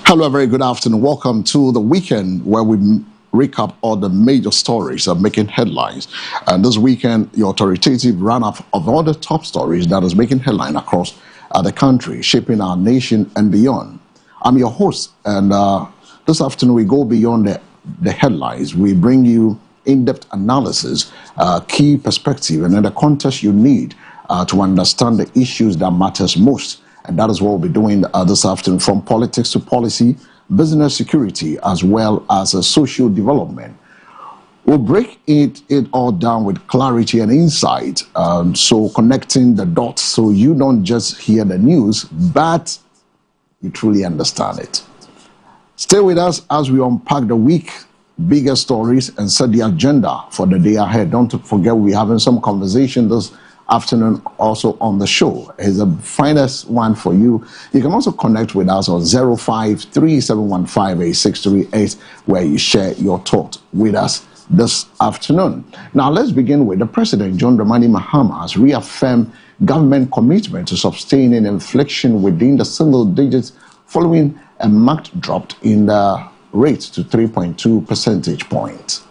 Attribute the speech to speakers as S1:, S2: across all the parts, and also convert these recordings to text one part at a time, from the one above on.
S1: Hello, a very good afternoon. Welcome to the weekend where we recap all the major stories that are making headlines. And this weekend, your authoritative run-up of all the top stories that is making headline across the country, shaping our nation and beyond. I'm your host, and this afternoon we go beyond the headlines. We bring you in-depth analysis, key perspective, and then the context you need to understand the issues that matters most. And that is what we'll be doing this afternoon, from politics to policy, business security, as well as social development. We'll break it all down with clarity and insight, so connecting the dots so you don't just hear the news, but you truly understand it. Stay with us as we unpack the week's bigger stories and set the agenda for the day ahead. Don't forget, we're having some conversation this afternoon also on the show. Here's the finest one for you. You can also connect with us on 0537158638, where you share your thoughts with us this afternoon. Now let's begin with the President John Dramani Mahama has reaffirmed government commitment to sustaining inflation within the single digits following a marked drop in the rate to 3.2 percentage points.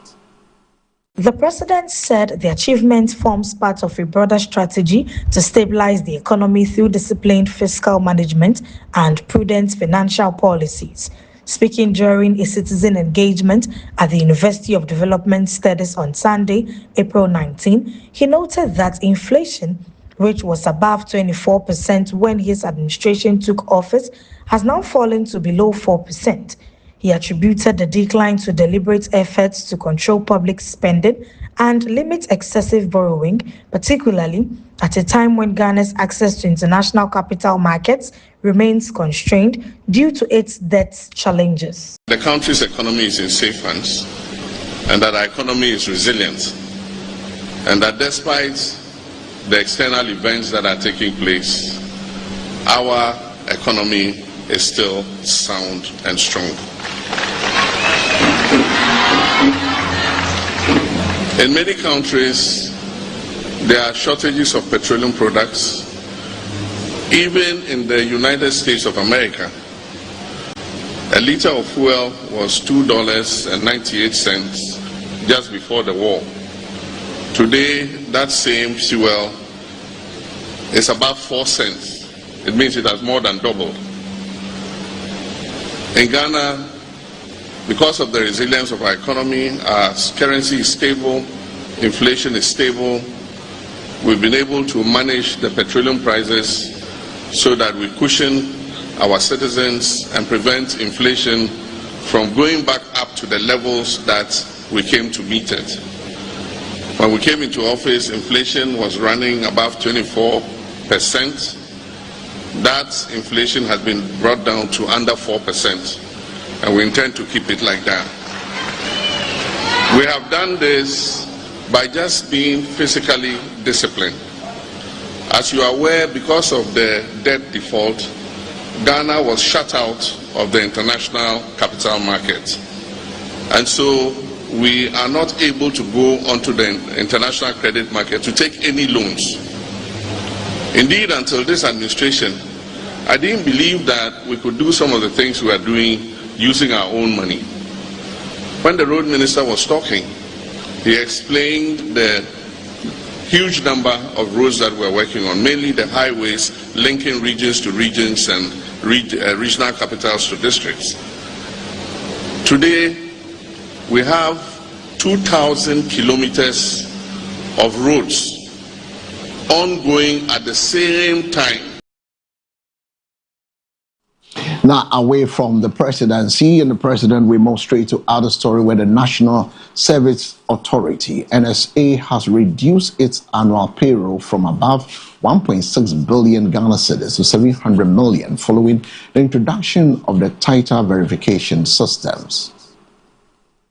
S2: The president said the achievement forms part of a broader strategy to stabilize the economy through disciplined fiscal management and prudent financial policies. Speaking during a citizen engagement at the University of Development Studies on Sunday, April 19, he noted that inflation, which was above 24% when his administration took office, has now fallen to below 4%. He attributed the decline to deliberate efforts to control public spending and limit excessive borrowing, particularly at a time when Ghana's access to international capital markets remains constrained due to its debt challenges.
S3: The country's economy is in safe hands, and that our economy is resilient, and that despite the external events that are taking place, our economy is still sound and strong. In many countries, there are shortages of petroleum products. Even in the United States of America, a liter of fuel was $2.98 just before the war. Today, that same fuel is about 4 cents. It means it has more than doubled. In Ghana, because of the resilience of our economy, our currency is stable, inflation is stable. We've been able to manage the petroleum prices so that we cushion our citizens and prevent inflation from going back up to the levels that we came to meet it. When we came into office, inflation was running above 24%. That inflation has been brought down to under 4%. And we intend to keep it like that. We have done this by just being fiscally disciplined. As you are aware, because of the debt default, Ghana was shut out of the international capital market. And so we are not able to go onto the international credit market to take any loans. Indeed, until this administration, I didn't believe that we could do some of the things we are doing using our own money. When the road minister was talking, he explained the huge number of roads that we're working on, mainly the highways linking regions to regions and regional capitals to districts. Today, we have 2,000 kilometers of roads ongoing at the same time.
S1: Now, away from the presidency and the president, we move straight to other story where the National Service Authority, NSA, has reduced its annual payroll from above 1.6 billion Ghana cedis to 700 million following the introduction of the tighter verification systems.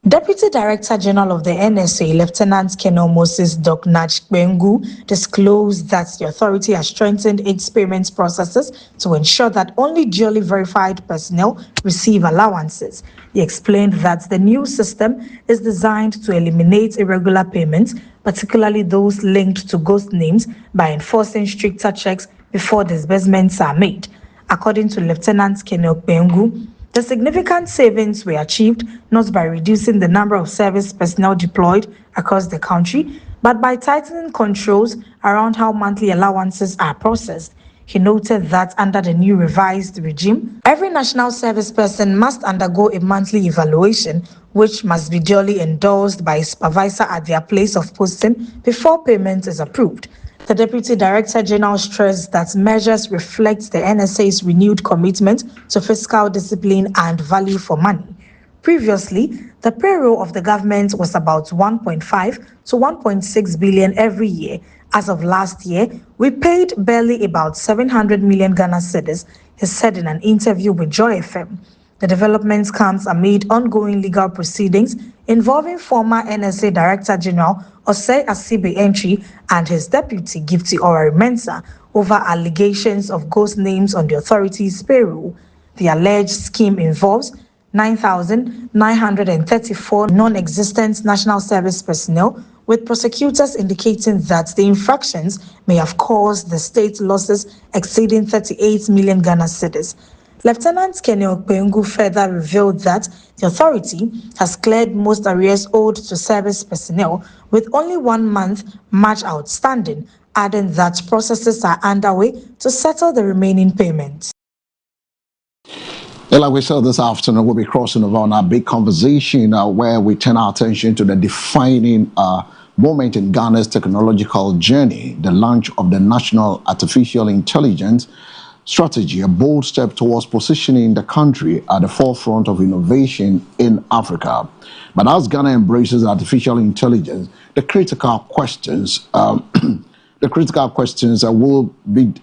S2: Deputy Director General of the NSA, Lieutenant Colonel Moses Doknach Bengu, disclosed that the authority has strengthened its payment processes to ensure that only duly verified personnel receive allowances. He explained that the new system is designed to eliminate irregular payments, particularly those linked to ghost names, by enforcing stricter checks before disbursements are made. According to Lieutenant Colonel Bengu, The significant savings were achieved not by reducing the number of service personnel deployed across the country, but by tightening controls around how monthly allowances are processed. He noted that under the new revised regime, every national service person must undergo a monthly evaluation, which must be duly endorsed by a supervisor at their place of posting before payment is approved. The Deputy Director General stressed that measures reflect the NSA's renewed commitment to fiscal discipline and value for money. Previously, the payroll of the government was about 1.5 to 1.6 billion every year. As of last year, we paid barely about 700 million Ghana cedis, he said in an interview with Joy FM. The development comes amid ongoing legal proceedings involving former NSA Director General Osei Asibe Entry and his deputy Gifty Ora Mensah over allegations of ghost names on the authority's payroll. The alleged scheme involves 9,934 non-existent national service personnel, with prosecutors indicating that the infractions may have caused the state losses exceeding 38 million Ghana cedis. Lieutenant Kenny Okpengu further revealed that the authority has cleared most arrears owed to service personnel, with only 1 month much outstanding, adding that processes are underway to settle the remaining payments.
S1: Like we said this afternoon, we'll be crossing over on our big conversation where we turn our attention to the defining moment in Ghana's technological journey, the launch of the National Artificial Intelligence Strategy, a bold step towards positioning the country at the forefront of innovation in Africa. But as Ghana embraces artificial intelligence, the critical questions will be: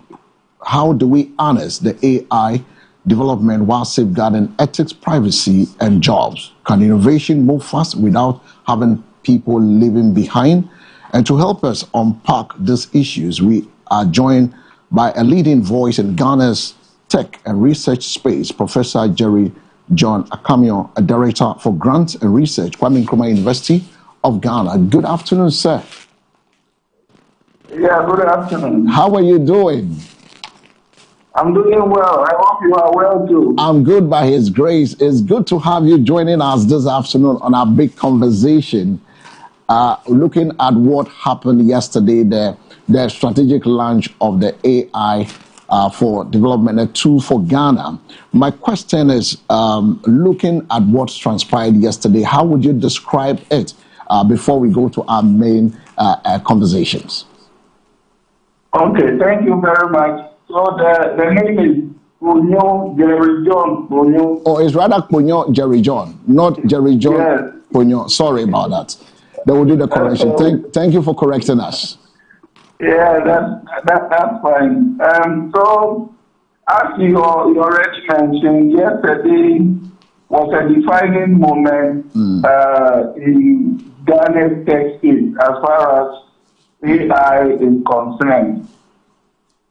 S1: how do we harness the AI development while safeguarding ethics, privacy, and jobs? Can innovation move fast without having people leaving behind? And to help us unpack these issues, we are joined by a leading voice in Ghana's tech and research space, Professor Jerry John Akamio, a director for grants and research, Kwame Nkrumah University of Ghana. Good afternoon, sir.
S4: Yeah, good afternoon.
S1: How are you doing?
S4: I'm doing well. I hope you are well too.
S1: I'm good by His grace. It's good to have you joining us this afternoon on our big conversation, looking at what happened yesterday, the strategic launch of the AI for development, a tool for Ghana. My question is, looking at what's transpired yesterday, how would you describe it before we go to our main conversations?
S4: Okay, thank you very much. So the name is Ponyo Jerry John Ponyo.
S1: Oh, it's rather Ponyo Jerry John, not Jerry John Ponyo. Sorry about that. They will do the correction. Thank you for correcting us.
S4: Yeah, that's fine. So as you already mentioned, yesterday was a defining moment in Ghana's tech space as far as AI is concerned.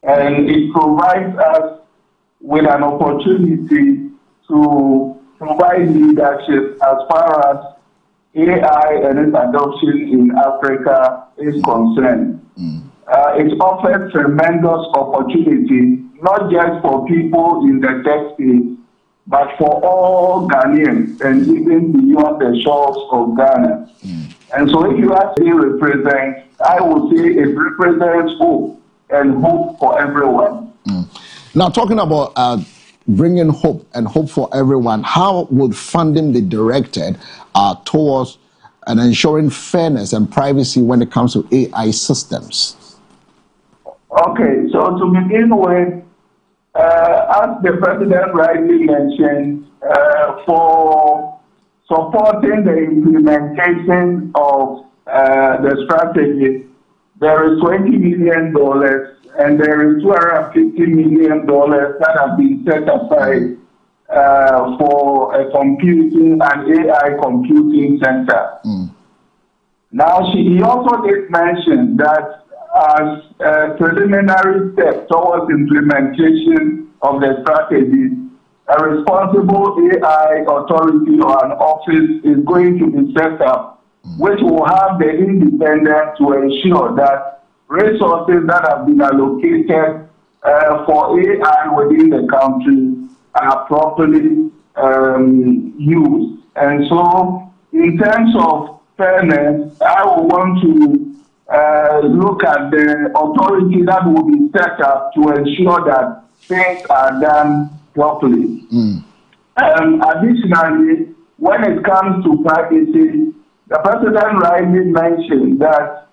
S4: And it provides us with an opportunity to provide leadership as far as AI and its adoption in Africa is concerned. It offers tremendous opportunity, not just for people in the tech space, but for all Ghanaians and even beyond the shores of Ghana. And so if you actually represent, I would say it represents hope, and hope for everyone.
S1: Now, talking about bringing hope and hope for everyone, how would funding be directed towards and ensuring fairness and privacy when it comes to AI systems?
S4: Okay, so to begin with, as the President rightly mentioned, for supporting the implementation of the strategy, there is $20 million and there is $250 million that have been set aside for a computing and AI computing center. Now, he also did mention that as a preliminary step towards implementation of the strategy, a responsible AI authority or an office is going to be set up, which will have the independence to ensure that resources that have been allocated for AI within the country are properly used. And so, in terms of fairness, I would want to look at the authority that will be set up to ensure that things are done properly. Additionally, when it comes to privacy, the President rightly mentioned that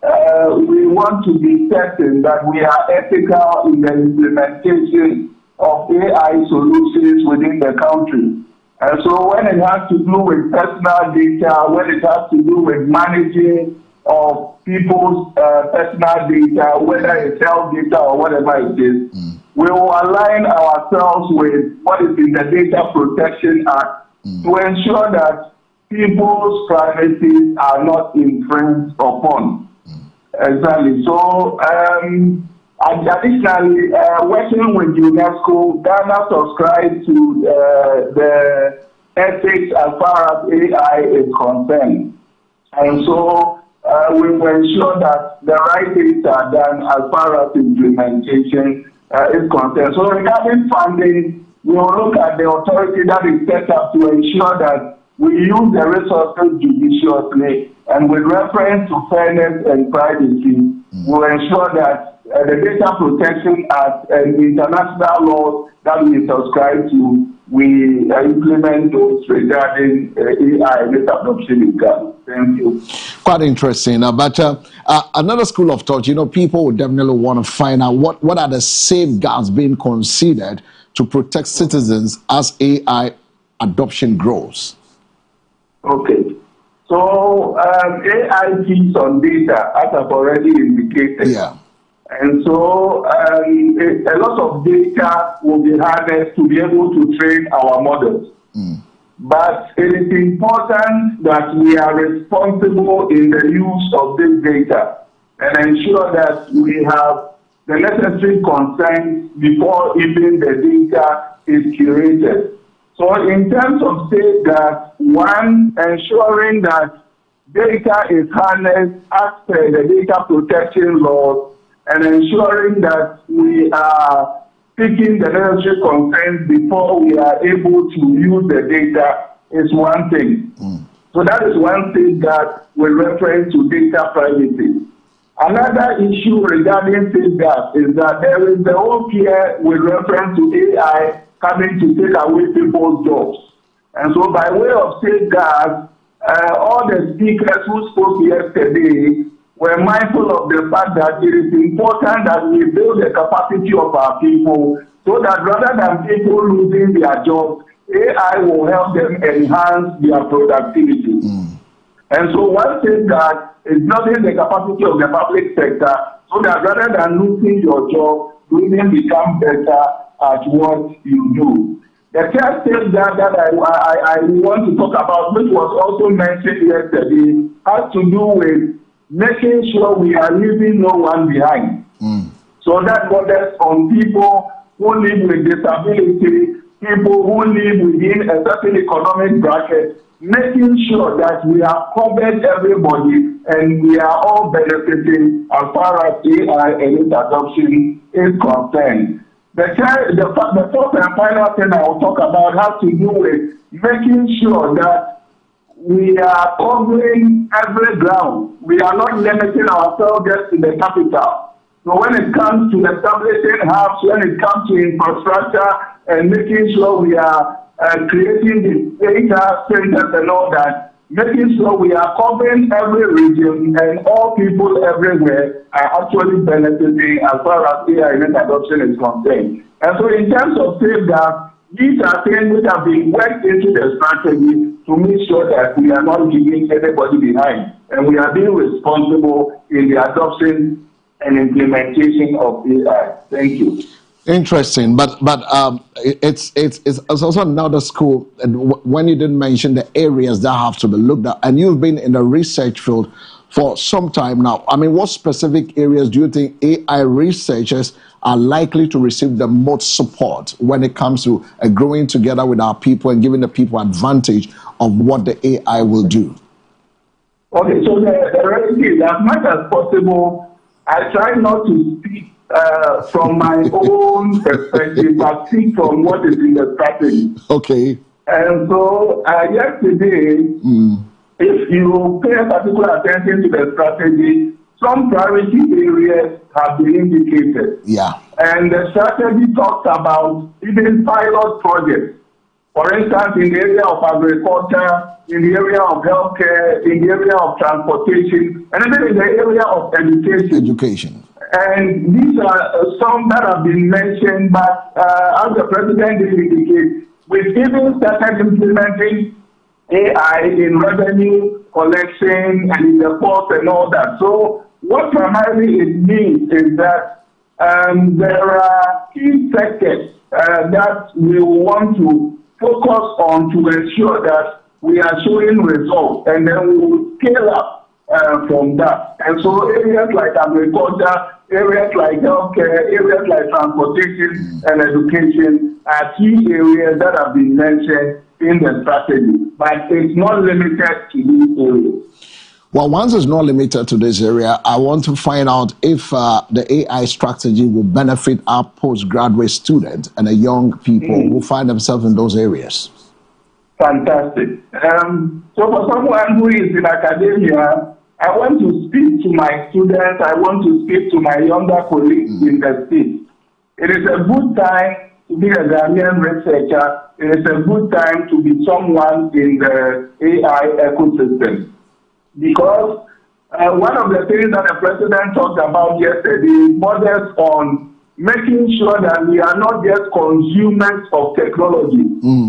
S4: we want to be certain that we are ethical in the implementation of AI solutions within the country. And so when it has to do with personal data, when it has to do with managing of people's personal data, whether it's health data or whatever it is, we will align ourselves with what is in the Data Protection Act to ensure that people's privacy are not infringed upon. Exactly. So, additionally, working with UNESCO, Ghana subscribes to the ethics as far as AI is concerned. And so, we will ensure that the right things are done as far as implementation is concerned. So, regarding funding, we will look at the authority that is set up to ensure that we use the resources judiciously, and with reference to fairness and privacy, we'll ensure that the Data Protection Act and the international laws that we subscribe to, we implement those regarding AI data adoption in Ghana. Thank you.
S1: Quite interesting. But another school of thought, people would definitely want to find out what are the safeguards being considered to protect citizens as AI adoption grows.
S4: Okay. So AI feeds on data, as I've already indicated.
S1: Yeah.
S4: And so a lot of data will be harnessed to be able to train our models. But it is important that we are responsible in the use of this data and ensure that we have the necessary consent before even the data is curated. So in terms of safeguards, one, ensuring that data is harnessed as per the data protection laws and ensuring that we are taking the necessary consent before we are able to use the data is one thing. So that is one thing that with reference to data privacy. Another issue regarding safeguards is that there is the whole fear with reference to AI coming to take away people's jobs. And so by way of safeguards, all the speakers who spoke yesterday were mindful of the fact that it is important that we build the capacity of our people so that rather than people losing their jobs, AI will help them enhance their productivity. And so one safeguard is building the capacity of the public sector so that rather than losing your job, you even become better at what you do. The third safeguard that I want to talk about, which was also mentioned yesterday, has to do with making sure we are leaving no one behind. So that borders on people who live with disability, people who live within a certain economic bracket, making sure that we have covered everybody and we are all benefiting as far as AI and its adoption is concerned. The fourth and final thing I will talk about has to do with making sure that we are covering every ground. We are not limiting ourselves just to the capital. So when it comes to establishing hubs, when it comes to infrastructure and making sure we are creating the data centers and all that, making sure we are covering every region and all people everywhere are actually benefiting as far as AI net adoption is concerned. And so in terms of safeguards, these are things which have been worked into the strategy to make sure that we are not leaving anybody behind and we are being responsible in the adoption and implementation of AI. Thank you.
S1: Interesting, but it's also another school. And when you didn't mention the areas that have to be looked at, and you've been in the research field for some time now. I mean, what specific areas do you think AI researchers are likely to receive the most support when it comes to growing together with our people and giving the people advantage of what the AI will do?
S4: Okay, so the reality is, as much as possible, I try not to speak from my own perspective, but speak from what is in the strategy.
S1: Okay.
S4: And so yesterday, if you pay particular attention to the strategy, some priority areas have been indicated.
S1: Yeah.
S4: And the strategy talks about even pilot projects. For instance, in the area of agriculture, in the area of healthcare, in the area of transportation, and even in the area of education. And these are some that have been mentioned, but as the president indicated, we've even started implementing AI in revenue collection and in the ports and all that. So what primarily it means is that there are key sectors that we want to focus on to ensure that we are showing results, and then we will scale up from that. And so areas like agriculture, areas like healthcare, areas like transportation and education are key areas that have been mentioned in the strategy, but it's not limited to these areas.
S1: Well, once it's not limited to this area, I want to find out if the AI strategy will benefit our postgraduate students and the young people who find themselves in those areas.
S4: Fantastic. So for someone who is in academia, I want to speak to my students, I want to speak to my younger colleagues in the state. It is a good time to be a Ghanaian researcher. It is a good time to be someone in the AI ecosystem. Because one of the things that the president talked about yesterday borders on making sure that we are not just consumers of technology,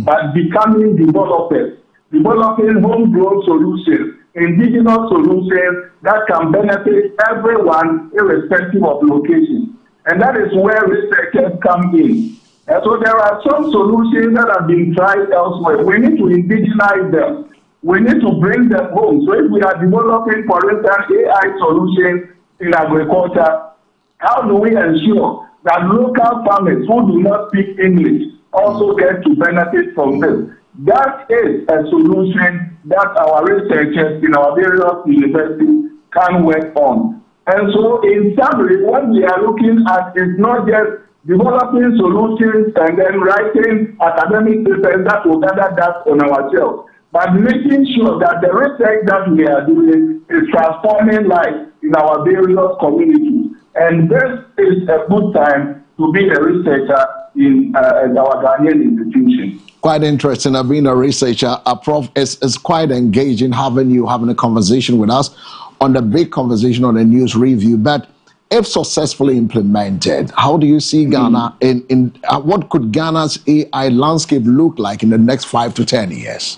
S4: but becoming developers, developing homegrown solutions, indigenous solutions that can benefit everyone irrespective of location. And that is where researchers come in. And so there are some solutions that have been tried elsewhere. We need to indigenize them. We need to bring them home. So if we are developing, for instance, AI solutions in agriculture, how do we ensure that local farmers who do not speak English also get to benefit from this? That is a solution that our researchers in our various universities can work on. And so in summary, what we are looking at is not just developing solutions and then writing academic papers that will gather that on our shelves, but making sure that the research that we are doing is transforming life in our various communities. And this is a good time to be a researcher in our Ghanaian institution.
S1: Quite interesting. I've been a researcher. Prof, it's quite engaging having a conversation with us on the big conversation on the news review. But if successfully implemented, how do you see Ghana in what could Ghana's AI landscape look like in the next 5 to 10 years?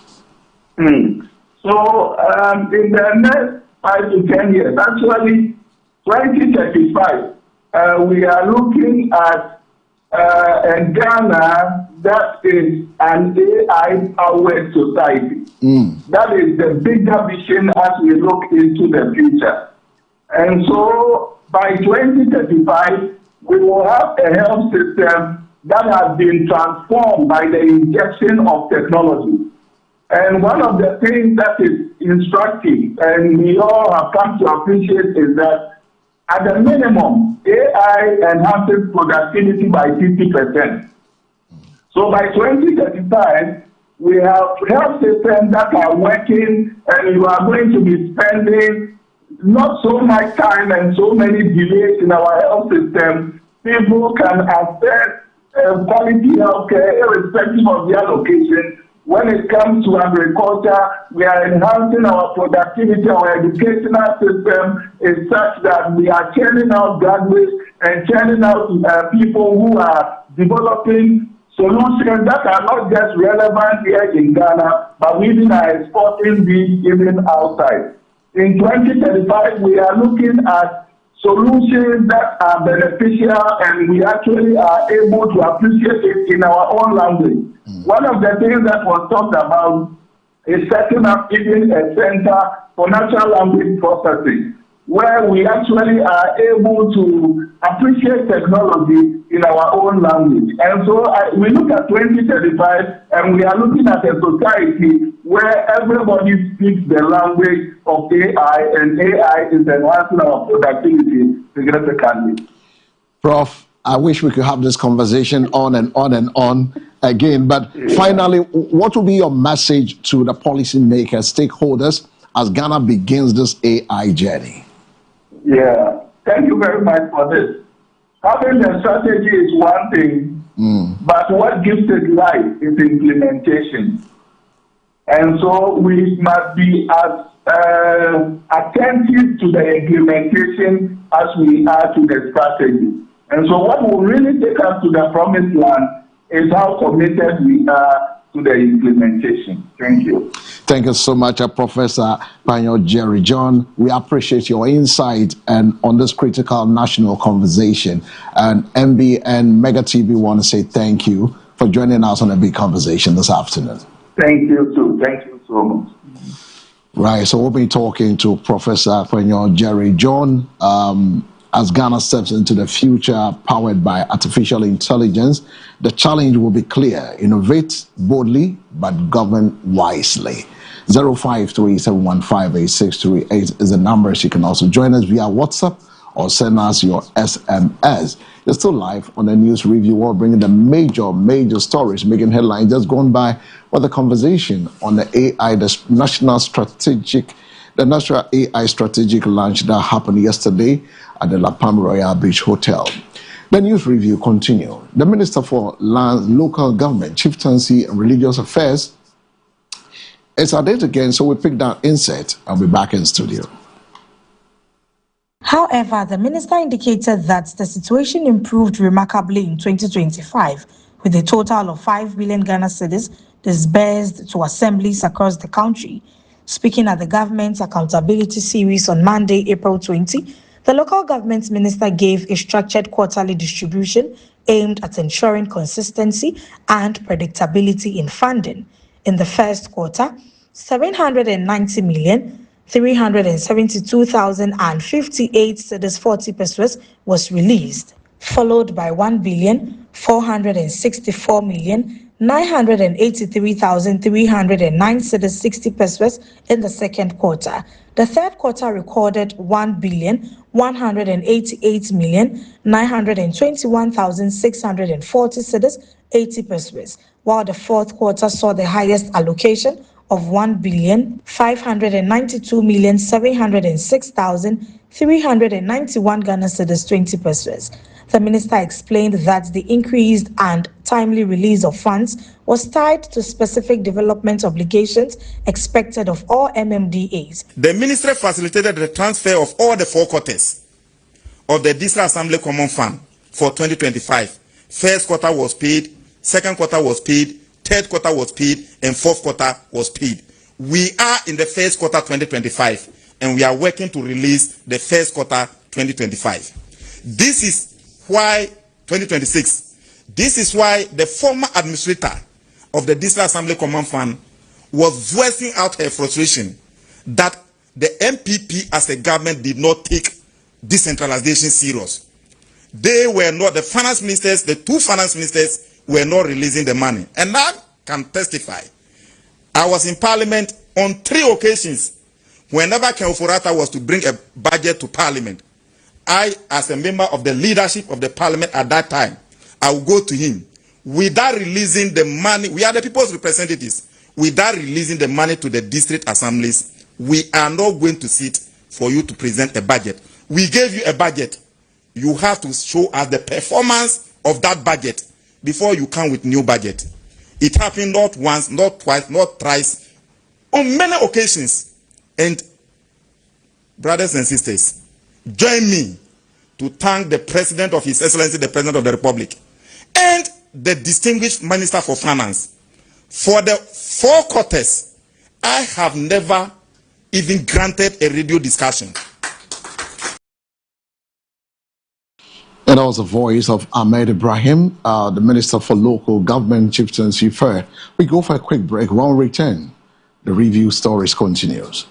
S4: So in the next 5 to 10 years, actually 2035, we are looking at Ghana that is an AI-powered society. That is the bigger vision as we look into the future. And so by 2035, we will have a health system that has been transformed by the injection of technology. And one of the things that is instructive, and we all have come to appreciate, is that at the minimum, AI enhances productivity by 50%. So by 2035, we have health systems that are working, and you are going to be spending not so much time and so many delays in our health system. People can access quality health care irrespective of their location. When it comes to agriculture, we are enhancing our productivity. Our educational system is such that we are churning out graduates and churning out people who are developing solutions that are not just relevant here in Ghana, but we even are exporting these even outside. In 2035, we are looking at solutions that are beneficial, and we actually are able to appreciate it in our own language. One of the things that was talked about is setting up even a center for natural language processing, where we actually are able to appreciate technology in our own language. And so we look at 2035, and we are looking at a society where everybody speaks the language of AI, and AI is enhancing our productivity significantly.
S1: Prof, I wish we could have this conversation on and on and on again. But finally, what will be your message to the policymakers, stakeholders, as Ghana begins this AI journey?
S4: Yeah, thank you very much for this. Having a strategy is one thing, but what gives it life is implementation. And so we must be as attentive to the implementation as we are to the strategy. And so what will really take us to the promised land is how committed we are to the implementation. Thank you.
S1: Thank you so much, Professor Panyo Jerry John. We appreciate your insight and on this critical national conversation. And MBN Mega TV want to say thank you for joining us on a big conversation this afternoon.
S4: Thank you too. Thank you so much.
S1: Right, so we'll be talking to Professor Panyo Jerry John as Ghana steps into the future powered by artificial intelligence. The challenge will be clear: innovate boldly, but govern wisely. 053-715-8638 is the numbers. You can also join us via WhatsApp or send us your SMS. You're still live on the News Review World, bringing the major stories making headlines. Just gone by with a conversation on the AI, the National AI Strategic Launch that happened yesterday at the La Palm Royal Beach Hotel. The News Review continues. The Minister for Land, Local Government, Chieftaincy and Religious Affairs is at it again, so we pick that insert. I'll be back in studio.
S2: However, the minister indicated that the situation improved remarkably in 2025, with a total of 5 billion Ghana cedis disbursed to assemblies across the country. Speaking at the government's accountability series on Monday, April 20, the local government minister gave a structured quarterly distribution aimed at ensuring consistency and predictability in funding. In the first quarter, 790,372,058 cedis 40 pesos was released, followed by 1,464,983,309 cedis 60 pesos in the second quarter. The third quarter recorded 1,188,921,640 cedis 80 pesos, while the fourth quarter saw the highest allocation of 1,592,706,391 Ghana cedis 20 pesos. The minister explained that the increased and timely release of funds was tied to specific development obligations expected of all MMDAs.
S5: The ministry facilitated the transfer of all the 4 quarters of the District Assembly Common Fund for 2025. First quarter was paid, second quarter was paid, third quarter was paid, and fourth quarter was paid. We are in the first quarter 2025, and we are working to release the first quarter 2025. This is why 2026. This is why the former administrator of the District Assembly Common Fund was voicing out her frustration that the MPP as a government did not take decentralization serious. They were not, the finance ministers, the 2 finance ministers were not releasing the money. And I can testify. I was in parliament on 3 occasions whenever Ken Ofori-Atta was to bring a budget to parliament. I, as a member of the leadership of the parliament at that time, I will go to him without releasing the money. We are the people's representatives. Without releasing the money to the district assemblies, we are not going to sit for you to present a budget. We gave you a budget. You have to show us the performance of that budget before you come with new budget. It happened not once, not twice, not thrice, on many occasions. And brothers and sisters, join me to thank the President of His Excellency, the President of the Republic, and the distinguished Minister for Finance. For the 4 quarters, I have never even granted a radio discussion.
S1: And that was the voice of Ahmed Ibrahim, the Minister for Local Government, Chieftaincy Fair. We go for a quick break. When we return, the review stories continues.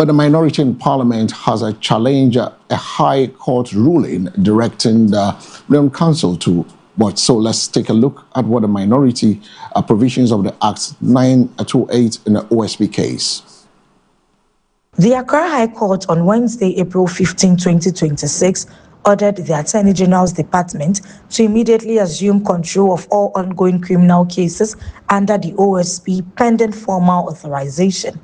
S1: But the minority in parliament has challenged a high court ruling directing the Millennium Council to what. So let's take a look at what the minority provisions of the Act 928 in the OSP case.
S2: The Accra High Court on Wednesday, April 15, 2026, ordered the Attorney General's Department to immediately assume control of all ongoing criminal cases under the OSP pending formal authorization.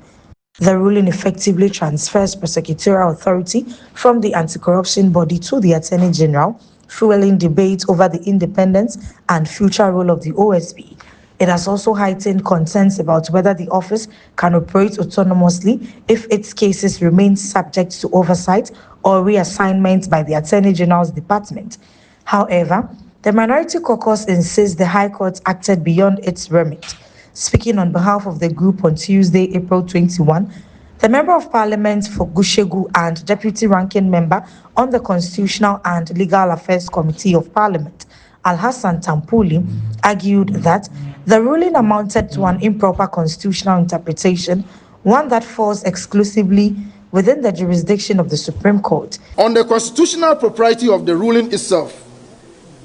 S2: The ruling effectively transfers prosecutorial authority from the anti-corruption body to the Attorney General, fueling debate over the independence and future role of the OSP. It has also heightened concerns about whether the office can operate autonomously if its cases remain subject to oversight or reassignment by the Attorney General's Department. However, the Minority Caucus insists the High Court acted beyond its remit. Speaking on behalf of the group on Tuesday, April 21, the Member of Parliament for Gushegu and Deputy Ranking Member on the Constitutional and Legal Affairs Committee of Parliament, Al-Hassan Tampuli, argued that the ruling amounted to an improper constitutional interpretation, one that falls exclusively within the jurisdiction of the Supreme Court.
S6: On the constitutional propriety of the ruling itself,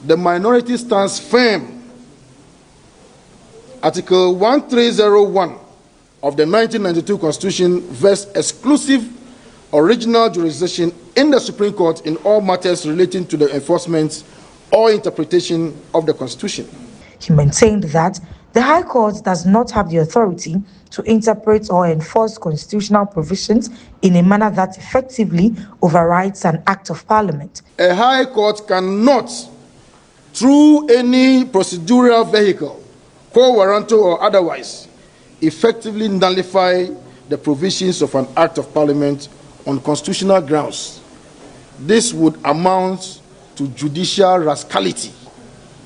S6: the minority stands firm. Article 1301 of the 1992 Constitution vests exclusive original jurisdiction in the Supreme Court in all matters relating to the enforcement or interpretation of the Constitution.
S2: He maintained that the High Court does not have the authority to interpret or enforce constitutional provisions in a manner that effectively overrides an act of Parliament.
S6: A High Court cannot, through any procedural vehicle, quo warranto or otherwise, effectively nullify the provisions of an act of Parliament on constitutional grounds. This would amount to judicial rascality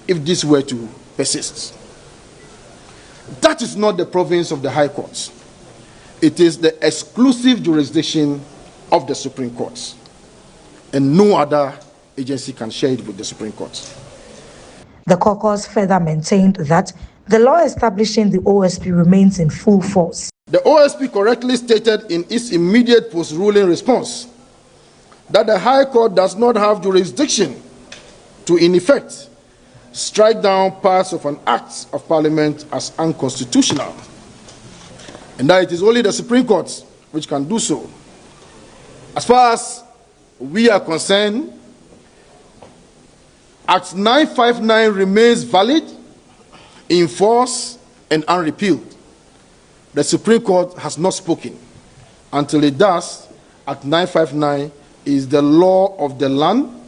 S6: if this were to persist. That is not the province of the High Court. It is the exclusive jurisdiction of the Supreme Court, and no other agency can share it with the Supreme Court.
S2: The caucus further maintained that the law establishing the OSP remains in full force.
S6: The OSP correctly stated in its immediate post-ruling response that the High Court does not have jurisdiction to, in effect, strike down parts of an act of Parliament as unconstitutional, and that it is only the Supreme Court which can do so. As far as we are concerned, Act 959 remains valid, in force, and unrepealed. The Supreme Court has not spoken. Until it does, Act 959 is the law of the land.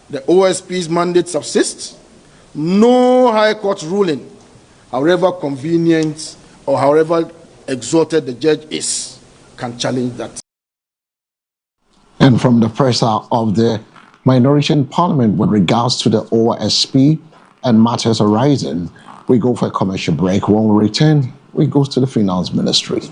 S6: The OSP's mandate subsists. No High Court ruling, however convenient or however exalted the judge is, can challenge that.
S1: And from the pressure of the minority in parliament with regards to the OSP and matters arising, we go for a commercial break. When we return, we go to the Finance Ministry.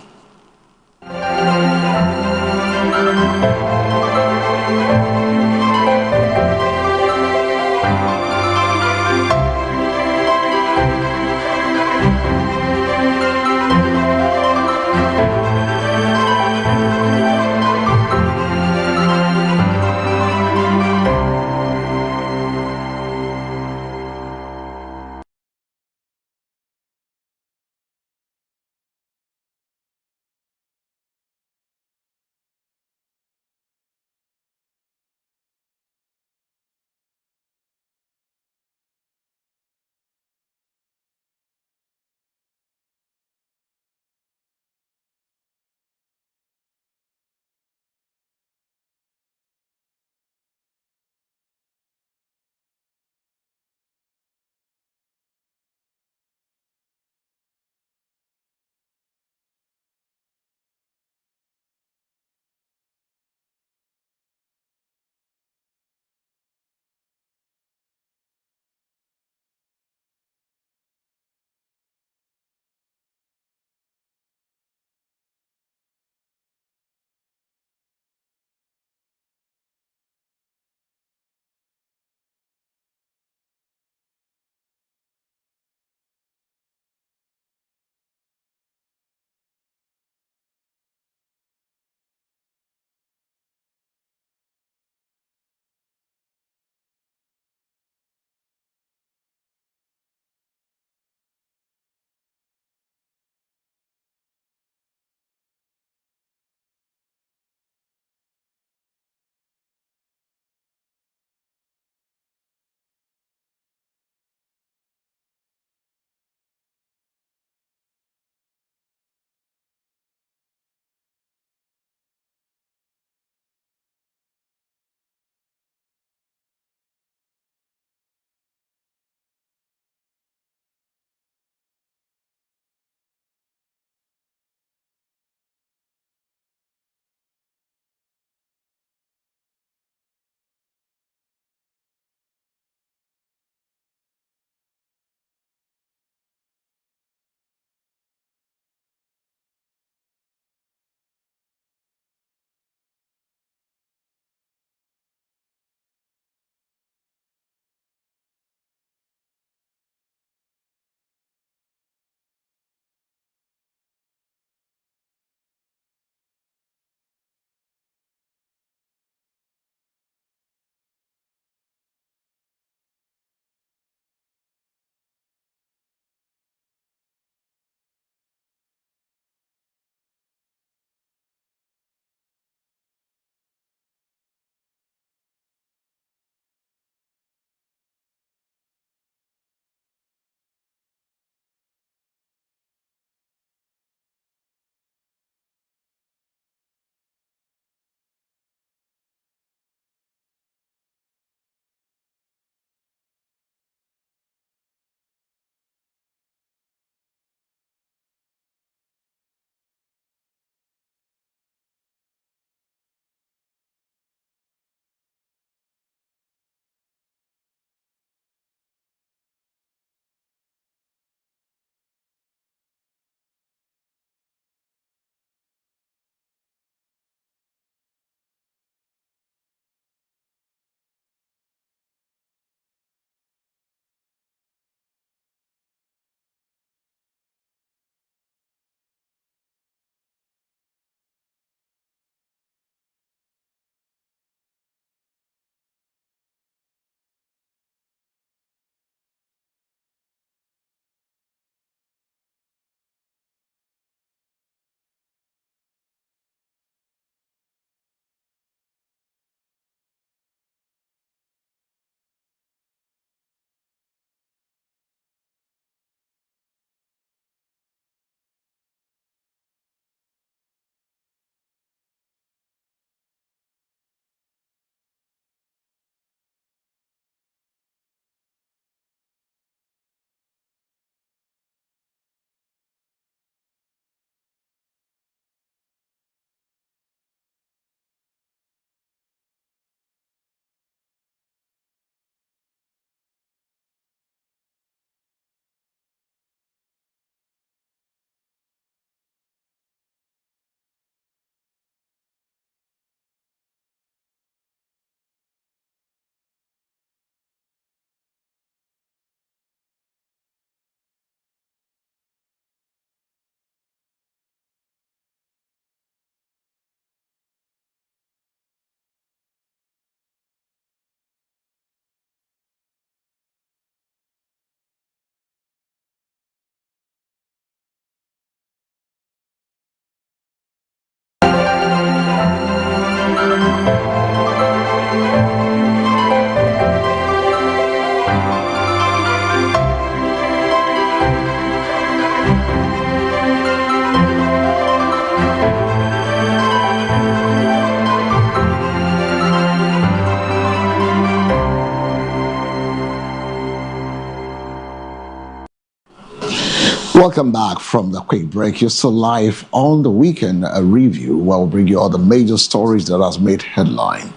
S1: Welcome back from the quick break. You're still live on the weekend review where we'll bring you all the major stories that has made headline.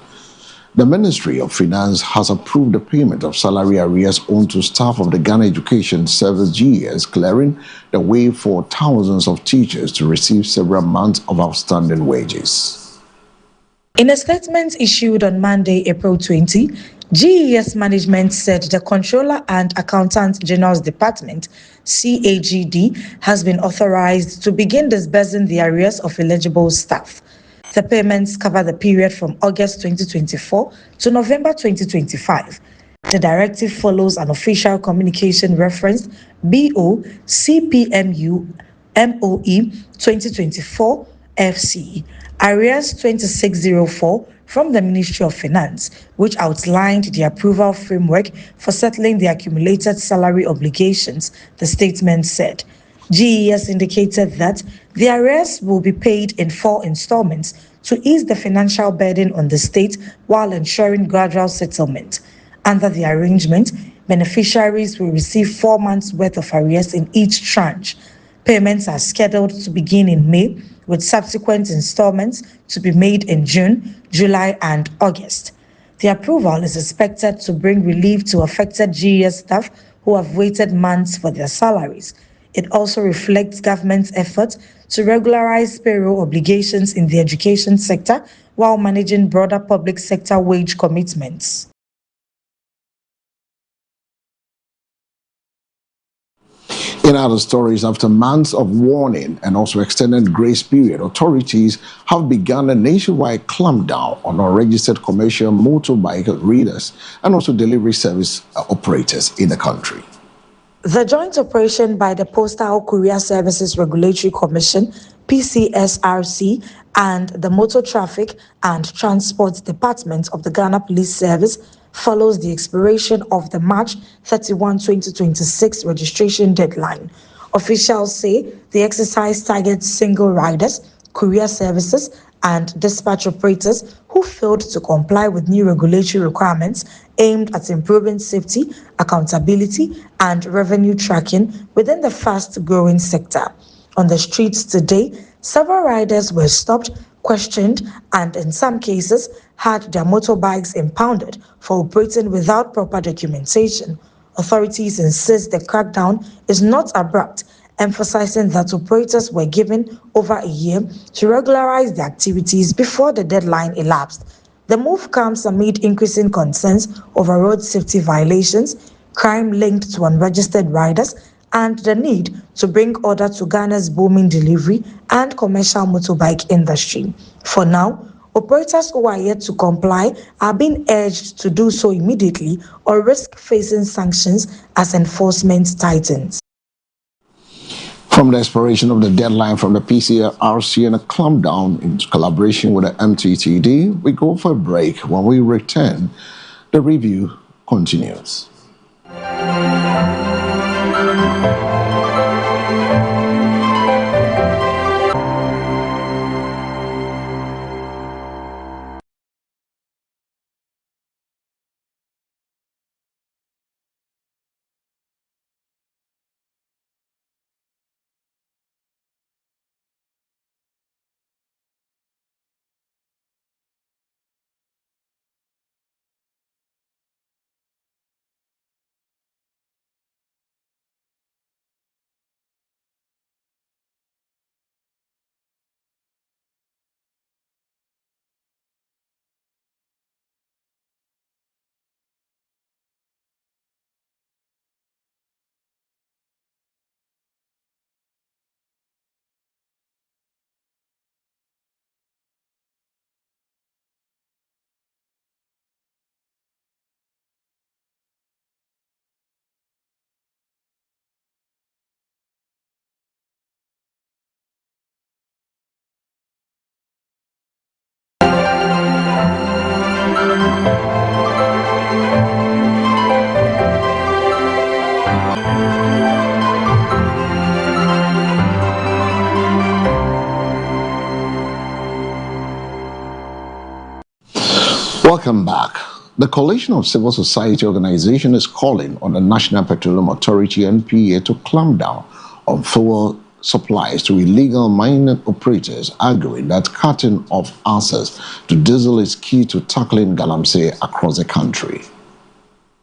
S1: The Ministry of Finance has approved the payment of salary arrears owed to staff of the Ghana Education Service GES, clearing the way for thousands of teachers to receive several months of outstanding wages.
S2: In a statement issued on Monday, April 20, GES management said the Controller and Accountant General's Department, CAGD, has been authorized to begin disbursing the arrears of eligible staff. The payments cover the period from August 2024 to November 2025. The directive follows an official communication referenced BO CPMU MOE 2024 FC Arrears 2604 from the Ministry of Finance, which outlined the approval framework for settling the accumulated salary obligations, the statement said. GES indicated that the arrears will be paid in 4 installments to ease the financial burden on the state while ensuring gradual settlement. Under the arrangement, beneficiaries will receive 4 months' worth of arrears in each tranche. Payments are scheduled to begin in May, with subsequent installments to be made in June, July, and August. The approval is expected to bring relief to affected GES staff who have waited months for their salaries. It also reflects government's efforts to regularize payroll obligations in the education sector while managing broader public sector wage commitments.
S1: In other stories, after months of warning and also extended grace period, authorities have begun a nationwide clampdown on unregistered commercial motorbike readers and also delivery service operators in the country.
S2: The joint operation by the Postal Courier Services Regulatory Commission, PCSRC, and the Motor Traffic and Transport Department of the Ghana Police Service follows the expiration of the March 31, 2026 registration deadline. Officials say the exercise targets single riders, courier services, and dispatch operators who failed to comply with new regulatory requirements aimed at improving safety, accountability, and revenue tracking within the fast-growing sector. On the streets today, several riders were stopped, questioned, and in some cases had their motorbikes impounded for operating without proper documentation. Authorities insist the crackdown is not abrupt, emphasizing that operators were given over a year to regularize their activities before the deadline elapsed. The move comes amid increasing concerns over road safety violations, crime linked to unregistered riders, and the need to bring order to Ghana's booming delivery and commercial motorbike industry. For now, operators who are yet to comply are being urged to do so immediately or risk facing sanctions as enforcement tightens.
S1: From the expiration of the deadline from the PCRC and a clampdown in collaboration with the MTTD, we go for a break. When we return, the review continues. Welcome back. The Coalition of Civil Society Organizations is calling on the National Petroleum Authority (NPA) to clamp down on fuel supplies to illegal mining operators, arguing that cutting off access to diesel is key to tackling galamsey across the country.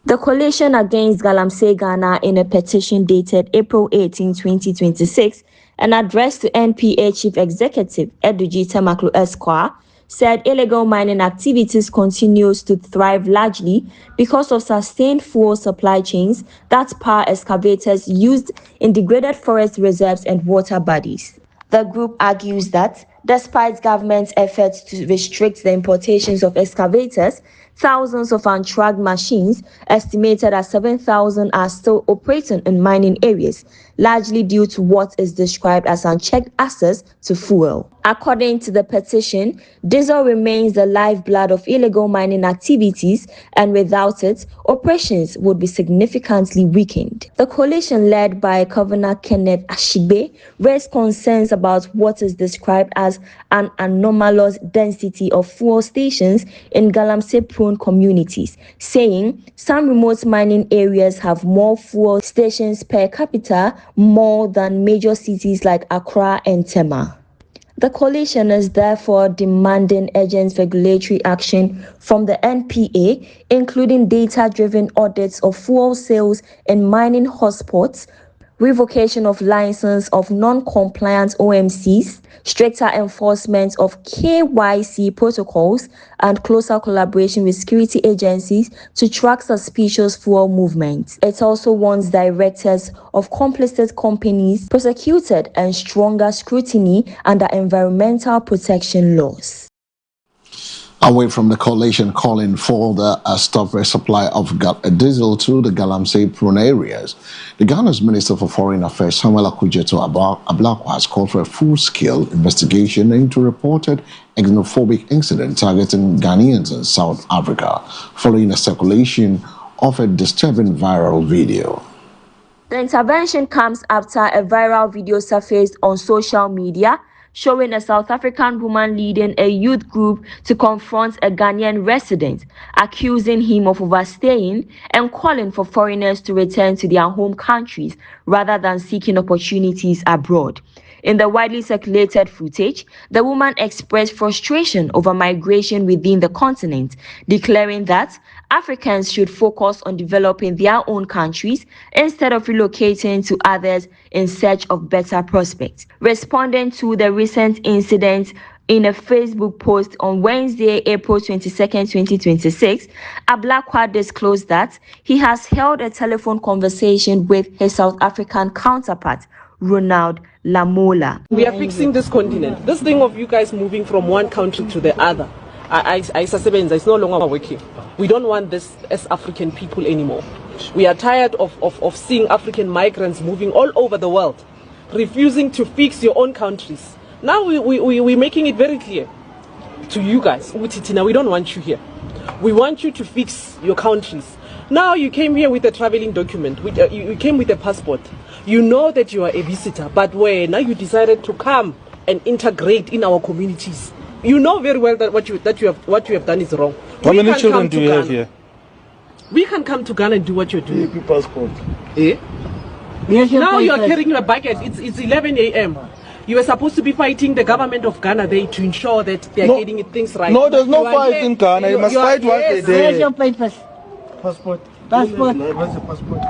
S7: The Coalition Against Galamsey Ghana, in a petition dated April 18, 2026, and addressed to NPA Chief Executive Eduji Temaklu Esquire, said illegal mining activities continues to thrive largely because of sustained fuel supply chains that power excavators used in degraded forest reserves and water bodies. The group argues that, despite government's efforts to restrict the importations of excavators, thousands of untracked machines, estimated at 7,000, are still operating in mining areas, largely due to what is described as unchecked access to fuel. According to the petition, diesel remains the lifeblood of illegal mining activities, and without it, operations would be significantly weakened. The coalition, led by Governor Kenneth Ashigbe, raised concerns about what is described as an anomalous density of fuel stations in galamsey-prone communities, saying some remote mining areas have more fuel stations per capita more than major cities like Accra and Tema. The coalition is therefore demanding urgent regulatory action from the NPA, including data-driven audits of fuel sales in mining hotspots, revocation of license of non-compliant OMCs, stricter enforcement of KYC protocols, and closer collaboration with security agencies to track suspicious fuel movements. It also wants directors of complicit companies prosecuted and stronger scrutiny under environmental protection laws.
S1: Away from the coalition calling for the stop resupply of diesel to the galamsey-prone areas, the Ghana's Minister for Foreign Affairs, Samuel Okudzeto Ablakwa, has called for a full-scale investigation into reported xenophobic incident targeting Ghanaians in South Africa, following the circulation of a disturbing viral video.
S7: The intervention comes after a viral video surfaced on social media showing a South African woman leading a youth group to confront a Ghanaian resident, accusing him of overstaying and calling for foreigners to return to their home countries rather than seeking opportunities abroad. In the widely circulated footage, the woman expressed frustration over migration within the continent, declaring that Africans should focus on developing their own countries instead of relocating to others in search of better prospects. Responding to the recent incident in a Facebook post on Wednesday, April 22, 2026, Ablakwa disclosed that he has held a telephone conversation with his South African counterpart, Ronald Lamola.
S8: We are fixing this continent. This thing of you guys moving from one country to the other, it's no longer working. We don't want this as African people anymore. We are tired of seeing African migrants moving all over the world, refusing to fix your own countries. Now we're making it very clear to you guys, Utitina, we don't want you here. We want you to fix your countries. Now you came here with a traveling document, you came with a passport. You know that you are a visitor, but now you decided to come and integrate in our communities. You know very well that what you have done is wrong.
S9: How many children do you have here?
S8: We can come to Ghana and do what you're doing.
S9: Your passport.
S8: Eh? Now you are carrying your bucket. It's 11 a.m. You were supposed to be fighting the government of Ghana there to ensure that they are getting things right.
S9: No, there's no fight in Ghana. You must fight what they do.
S10: Where's your papers?
S9: Passport.
S10: Passport.
S9: Where's the passport?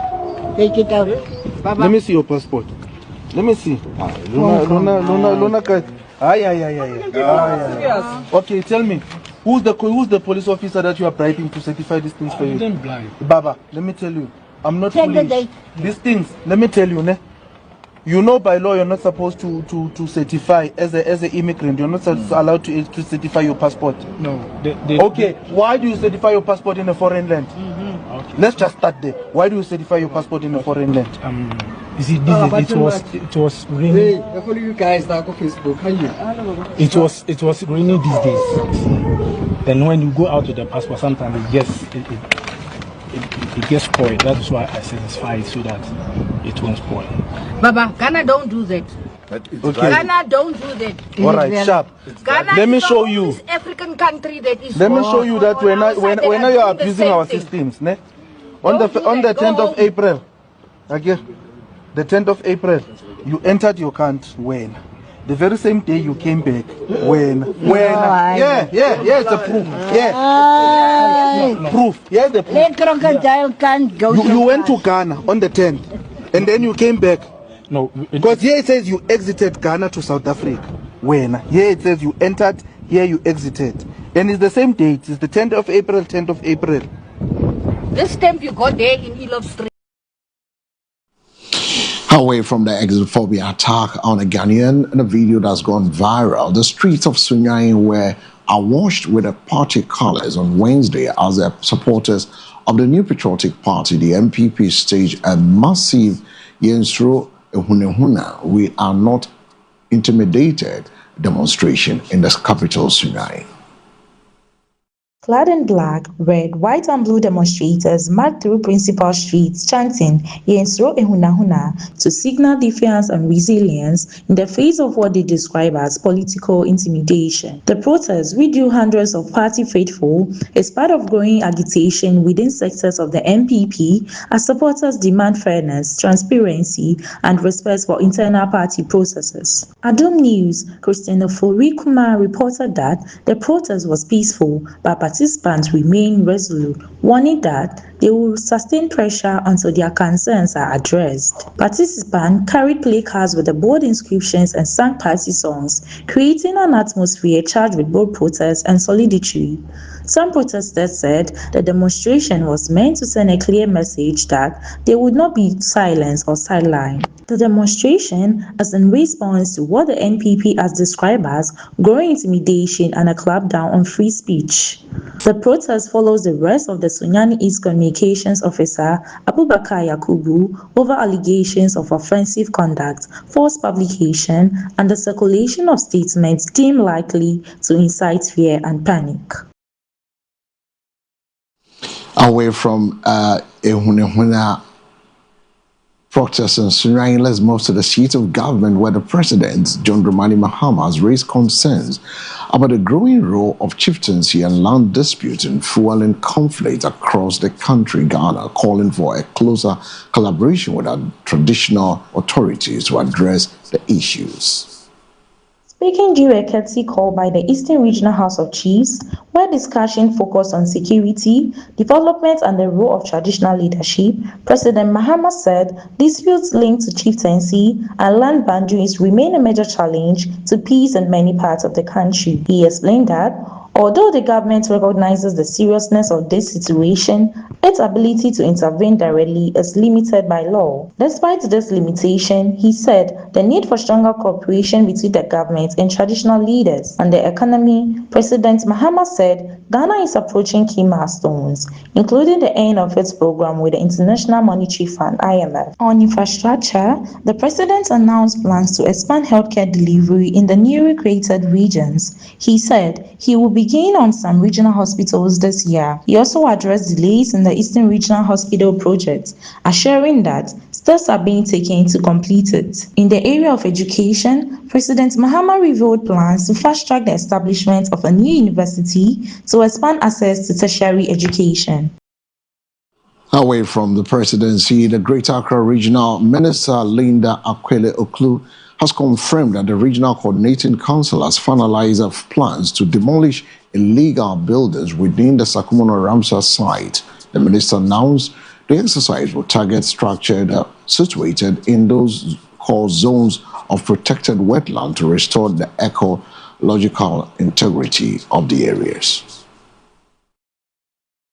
S10: Take it out. Baba.
S9: Let me see your passport. Let me see. Luna. Okay, tell me. Who's the police officer that you are bribing to certify these things for you? Baba, let me tell you. I'm not police. These things, let me tell you, you know by law you're not supposed to certify as an immigrant. You're not allowed to certify your passport.
S11: No.
S9: Okay, why do you certify your passport in a foreign land?
S11: Okay.
S9: Let's just start there. Why do you certify your passport in a foreign land?
S11: You see, it was raining.
S10: You guys now go Facebook.
S11: It was raining these days. Then when you go out with the passport, sometimes it gets spoiled. That's why I satisfy it so that it won't spoil.
S10: Baba, Ghana don't do that.
S9: Okay.
S10: Ghana don't do that.
S9: All right, sharp.
S10: Ghana
S9: let me
S10: is
S9: show
S10: the
S9: you.
S10: only African country that is.
S9: Let me show you that when you are abusing our systems, on the 10th of April, okay. The 10th of April, you entered your country when? The very same day you came back when? Yeah, it's a proof. Yeah. Proof. Here's the proof.
S10: Let crocodile can't go.
S9: You went to Ghana on the 10th and then you came back.
S11: No,
S9: because here it says you exited Ghana to South Africa. When? Here it says you entered, here you exited. And it's the same date. It's the 10th of April, 10th of April.
S10: This stamp you got there in Elop Street.
S1: Away from the xenophobia attack on a Ghanaian in a video that's gone viral, the streets of Sunyani were awash with the party colors on Wednesday as the supporters of the New Patriotic Party, the MPP, staged a massive Yensro Ehunehuna, "We are not intimidated" demonstration in the capital, Sunyani.
S2: Clad in black, red, white and blue demonstrators marched through principal streets chanting "Yensro Ehunahuna" to signal defiance and resilience in the face of what they describe as political intimidation. The protest, which drew hundreds of party faithful, is part of growing agitation within sectors of the MPP as supporters demand fairness, transparency and respect for internal party processes. Adom News' Christina Kumar reported that the protest was peaceful, but participants remain resolute, warning that they will sustain pressure until their concerns are addressed. Participants carried placards with the bold inscriptions and sang party songs, creating an atmosphere charged with both protest and solidarity. Some protesters said the demonstration was meant to send a clear message that they would not be silenced or sidelined. The demonstration is in response to what the NPP has described as growing intimidation and a clampdown on free speech. The protest follows the arrest of the Sunyani East Communications Officer Abubakar Yakubu over allegations of offensive conduct, false publication, and the circulation of statements deemed likely to incite fear and panic.
S1: Away from Ehunehuna protests in Sunyani, let's move to the seat of government where the President, John Dramani Mahama, has raised concerns about the growing role of chieftaincy and land disputes in fueling conflict across the country, Ghana, calling for a closer collaboration with our traditional authorities to address the issues.
S2: Speaking during a courtesy call by the Eastern Regional House of Chiefs, where discussion focused on security, development and the role of traditional leadership, President Mahama said disputes linked to chieftaincy and land boundaries remain a major challenge to peace in many parts of the country. He explained that although the government recognizes the seriousness of this situation, its ability to intervene directly is limited by law. Despite this limitation, he said the need for stronger cooperation between the government and traditional leaders. On the economy, President Mahama said Ghana is approaching key milestones, including the end of its program with the International Monetary Fund (IMF). On infrastructure, the president announced plans to expand healthcare delivery in the newly created regions. He said he will begin on some regional hospitals this year. He also addressed delays in the Eastern Regional Hospital project, assuring that steps are being taken to complete it. In the area of education, President Mahama revealed plans to fast-track the establishment of a new university to expand access to tertiary education.
S1: Away from the presidency, the Greater Accra Regional Minister Linda Akwele Oklu has confirmed that the Regional Coordinating Council has finalized plans to demolish illegal buildings within the Sakumono Ramsar site. The minister announced the exercise will target structures situated in those called zones of protected wetland to restore the ecological integrity of the areas.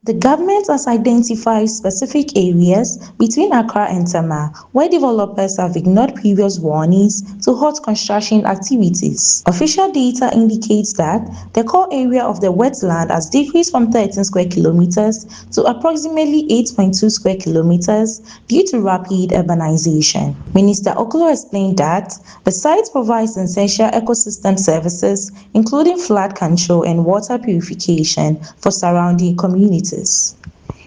S2: The government has identified specific areas between Accra and Tema where developers have ignored previous warnings to halt construction activities. Official data indicates that the core area of the wetland has decreased from 13 square kilometers to approximately 8.2 square kilometers due to rapid urbanization. Minister Oklo explained that the site provides essential ecosystem services, including flood control and water purification for surrounding communities.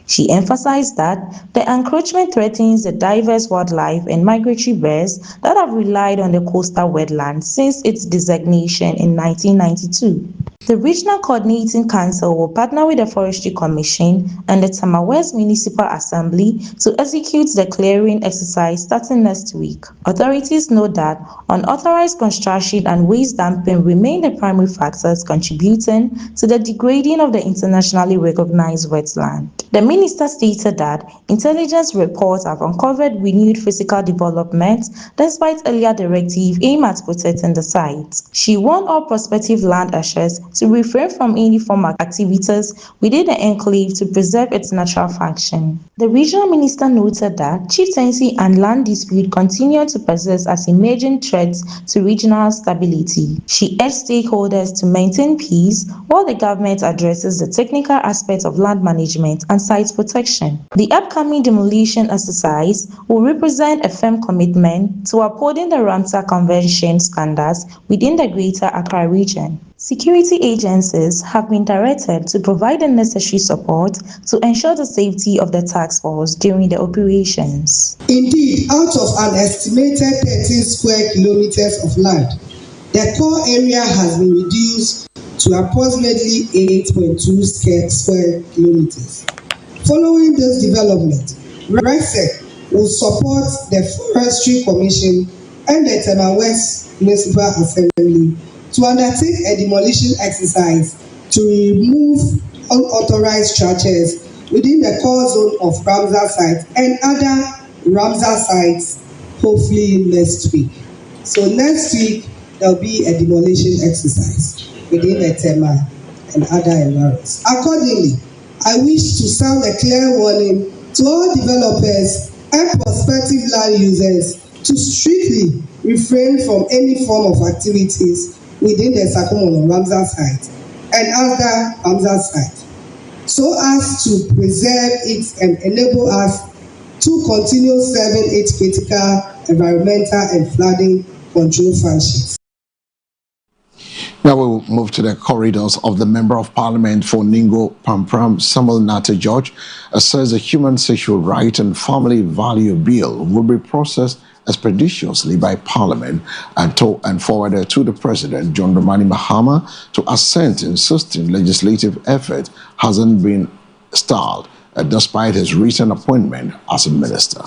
S2: She emphasized that the encroachment threatens the diverse wildlife and migratory birds that have relied on the coastal wetlands since its designation in 1992. The Regional Coordinating Council will partner with the Forestry Commission and the Tama West Municipal Assembly to execute the clearing exercise starting next week. Authorities note that unauthorized construction and waste dumping remain the primary factors contributing to the degrading of the internationally recognized wetland. The minister stated that intelligence reports have uncovered renewed physical development despite earlier directive aimed at protecting the site. She warned all prospective land owners to refrain from any form of activities within the enclave to preserve its natural function. The regional minister noted that chieftaincy and land dispute continue to persist as emerging threats to regional stability. She urged stakeholders to maintain peace while the government addresses the technical aspects of land management and site protection. The upcoming demolition exercise will represent a firm commitment to upholding the Ramsar Convention standards within the Greater Accra region. Security agencies have been directed to provide the necessary support to ensure the safety of the task force during the operations.
S12: Indeed, out of an estimated 13 square kilometers of land, the core area has been reduced to approximately 8.2 square kilometers. Following this development, RECSEC will support the Forestry Commission and the Tama West Municipal Assembly to undertake a demolition exercise to remove unauthorized structures within the core zone of Ramsar site and other Ramsar sites, hopefully next week. So next week, there will be a demolition exercise within the Tema and other environs. Accordingly, I wish to sound a clear warning to all developers and prospective land users to strictly refrain from any form of activities within the Sakumono Ramsar site and other Ramsar sites, so as to preserve it and enable us to continue serving its critical environmental and flooding control functions.
S1: Now we'll move to the corridors of the Member of Parliament for Ningo Pampram, Samuel Nate George, says the Human Sexual Right and Family Value Bill will be processed expeditiously by Parliament and forwarded to the President, John Dramani Mahama, to assent, insisting legislative effort hasn't been stalled, despite his recent appointment as a minister.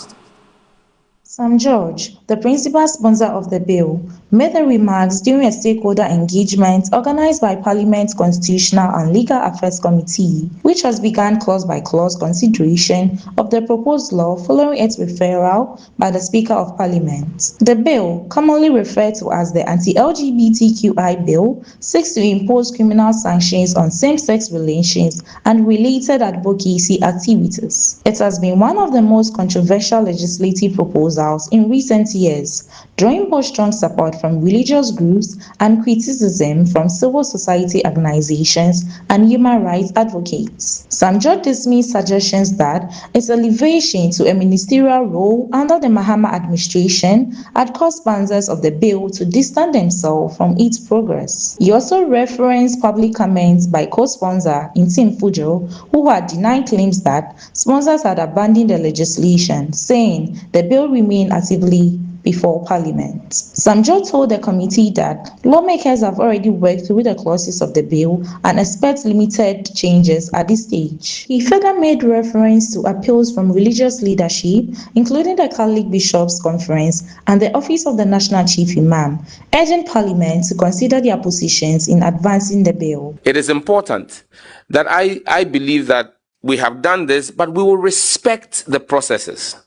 S2: Sam George, the principal sponsor of the bill, made the remarks during a stakeholder engagement organized by Parliament's Constitutional and Legal Affairs Committee, which has begun clause-by-clause consideration of the proposed law following its referral by the Speaker of Parliament. The bill, commonly referred to as the Anti-LGBTQI Bill, seeks to impose criminal sanctions on same-sex relations and related advocacy activities. It has been one of the most controversial legislative proposals in recent years, drawing both strong support from religious groups and criticism from civil society organizations and human rights advocates. Sam George dismissed suggestions that its elevation to a ministerial role under the Mahama administration had caused sponsors of the bill to distance themselves from its progress. He also referenced public comments by co-sponsor Intim Fujo, who had denied claims that sponsors had abandoned the legislation, saying the bill remained actively before Parliament. Sam George told the committee that lawmakers have already worked through the clauses of the bill and expect limited changes at this stage. He further made reference to appeals from religious leadership, including the Catholic Bishops' Conference and the Office of the National Chief Imam, urging Parliament to consider their positions in advancing the bill.
S13: It is important that I believe that we have done this, but we will respect the processes.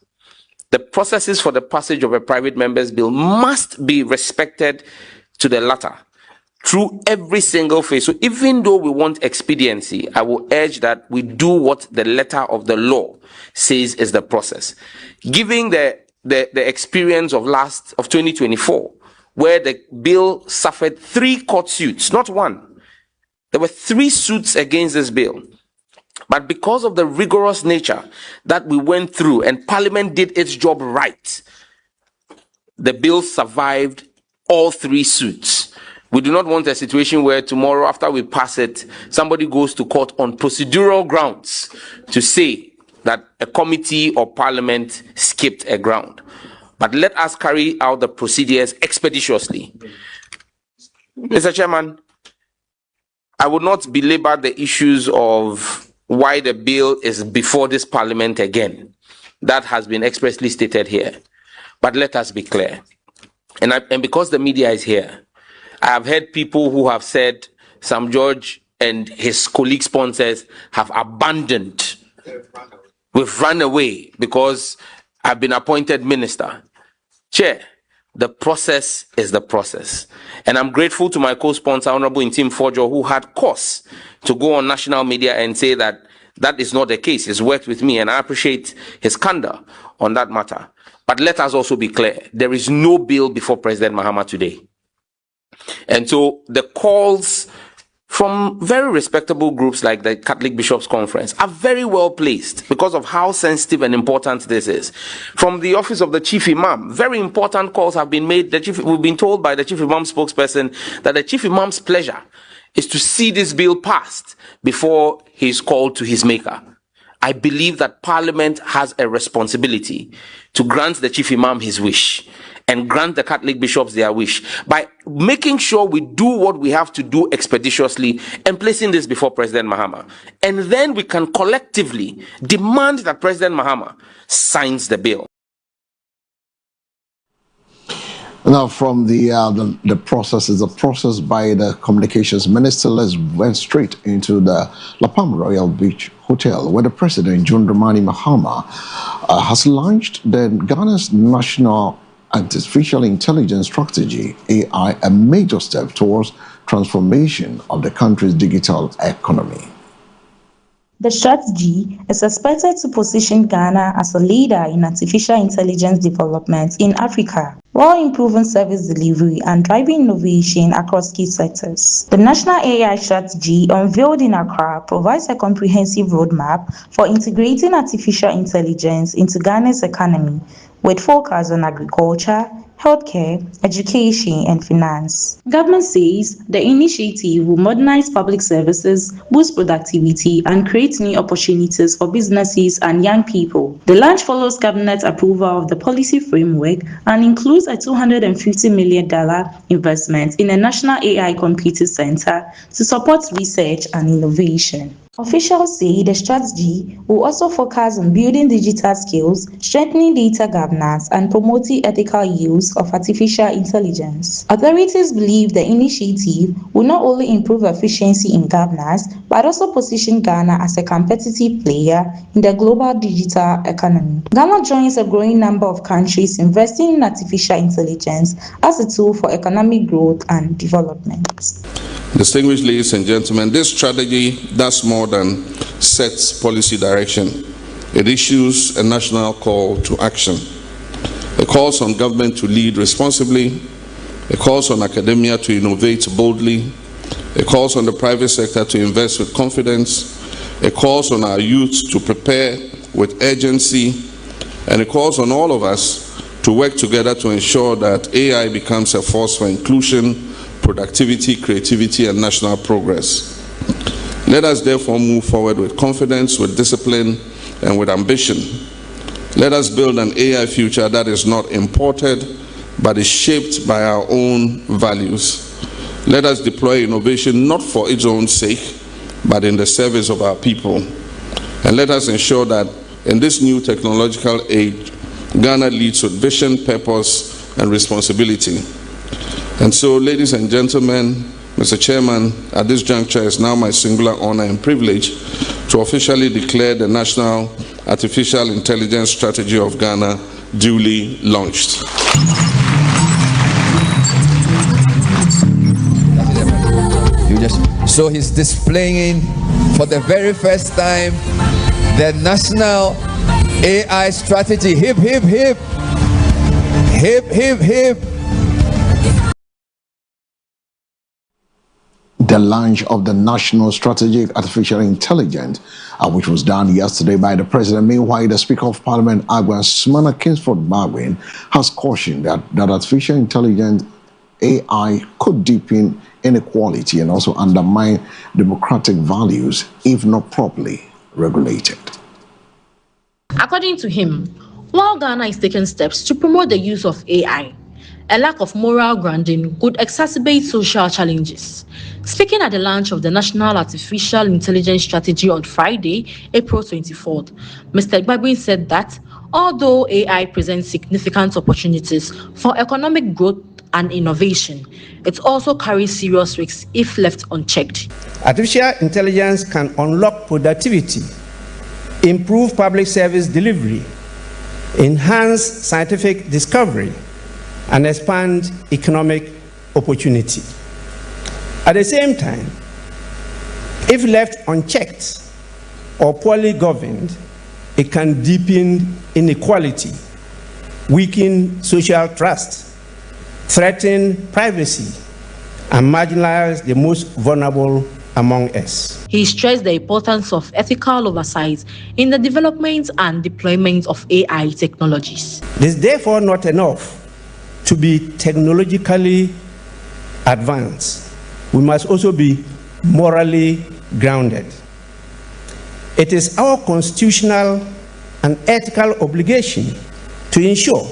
S13: The processes for the passage of a private member's bill must be respected to the latter through every single phase. So even though we want expediency, I will urge that we do what the letter of the law says is the process. Given the experience of 2024, where the bill suffered 3 court suits, not one. There were 3 suits against this bill. But because of the rigorous nature that we went through and Parliament did its job right, the bill survived all 3 suits. We do not want a situation where tomorrow, after we pass it, somebody goes to court on procedural grounds to say that a committee or Parliament skipped a ground. But let us carry out the procedures expeditiously. Mr. Chairman, I would not belabor the issues of why the bill is before this parliament again. That has been expressly stated here. But let us be clear. And because the media is here, I have heard people who have said Sam George and his colleague sponsors have abandoned. We've run away because I've been appointed minister. Chair, the process is the process. And I'm grateful to my co-sponsor, Honorable Intim Fojo, who had cause to go on national media and say that that is not the case. He's worked with me, and I appreciate his candor on that matter. But let us also be clear. There is no bill before President Mahama today. And so the calls from very respectable groups like the Catholic Bishops' Conference are very well placed because of how sensitive and important this is. From the office of the Chief Imam, very important calls have been made. We've been told by the Chief Imam spokesperson that the Chief Imam's pleasure is to see this bill passed before he is called to his maker. I believe that Parliament has a responsibility to grant the Chief Imam his wish and grant the Catholic bishops their wish by making sure we do what we have to do expeditiously and placing this before President Mahama. And then we can collectively demand that President Mahama signs the bill.
S1: Now, from the process is a process by the communications minister. Let's went straight into the La Palma Royal Beach Hotel, where the president, John Dramani Mahama, has launched the Ghana's national artificial intelligence strategy, AI, a major step towards transformation of the country's digital economy.
S2: The strategy is expected to position Ghana as a leader in artificial intelligence development in Africa, while improving service delivery and driving innovation across key sectors. The National AI Strategy, unveiled in Accra, provides a comprehensive roadmap for integrating artificial intelligence into Ghana's economy, with focus on agriculture, healthcare, education, and finance. Government says the initiative will modernize public services, boost productivity, and create new opportunities for businesses and young people. The launch follows cabinet approval of the policy framework and includes a $250 million investment in a national AI computing center to support research and innovation. Officials say the strategy will also focus on building digital skills, strengthening data governance, and promoting ethical use of artificial intelligence. Authorities believe the initiative will not only improve efficiency in governance, but also position Ghana as a competitive player in the global digital economy. Ghana joins a growing number of countries investing in artificial intelligence as a tool for economic growth and development.
S3: Distinguished ladies and gentlemen, this strategy does more than sets policy direction. It issues a national call to action. It calls on government to lead responsibly. It calls on academia to innovate boldly. It calls on the private sector to invest with confidence. It calls on our youth to prepare with urgency. And it calls on all of us to work together to ensure that AI becomes a force for inclusion, productivity, creativity, and national progress. Let us therefore move forward with confidence, with discipline, and with ambition. Let us build an AI future that is not imported, but is shaped by our own values. Let us deploy innovation not for its own sake, but in the service of our people. And let us ensure that in this new technological age, Ghana leads with vision, purpose, and responsibility. And so, ladies and gentlemen, Mr. Chairman, at this juncture, it's now my singular honor and privilege to officially declare the National Artificial Intelligence Strategy of Ghana duly launched.
S14: So he's displaying for the very first time the National AI Strategy. Hip, hip, hip. Hip, hip, hip.
S1: The launch of the National Strategic Artificial Intelligence, which was done yesterday by the President. Meanwhile, the Speaker of Parliament, Agua Sumana Kingsford Barwin, has cautioned that artificial intelligence AI could deepen inequality and also undermine democratic values if not properly regulated.
S15: According to him, while Ghana is taking steps to promote the use of AI, A lack of moral grounding could exacerbate social challenges. Speaking at the launch of the National Artificial Intelligence Strategy on Friday, April 24th, Mr. Gbagbin said that although AI presents significant opportunities for economic growth and innovation, it also carries serious risks if left unchecked.
S16: Artificial intelligence can unlock productivity, improve public service delivery, enhance scientific discovery, and expand economic opportunity. At the same time, if left unchecked or poorly governed, it can deepen inequality, weaken social trust, threaten privacy, and marginalize the most vulnerable among us.
S15: He stressed the importance of ethical oversight in the development and deployment of AI technologies.
S16: It is therefore not enough to be technologically advanced. We must also be morally grounded. It is our constitutional and ethical obligation to ensure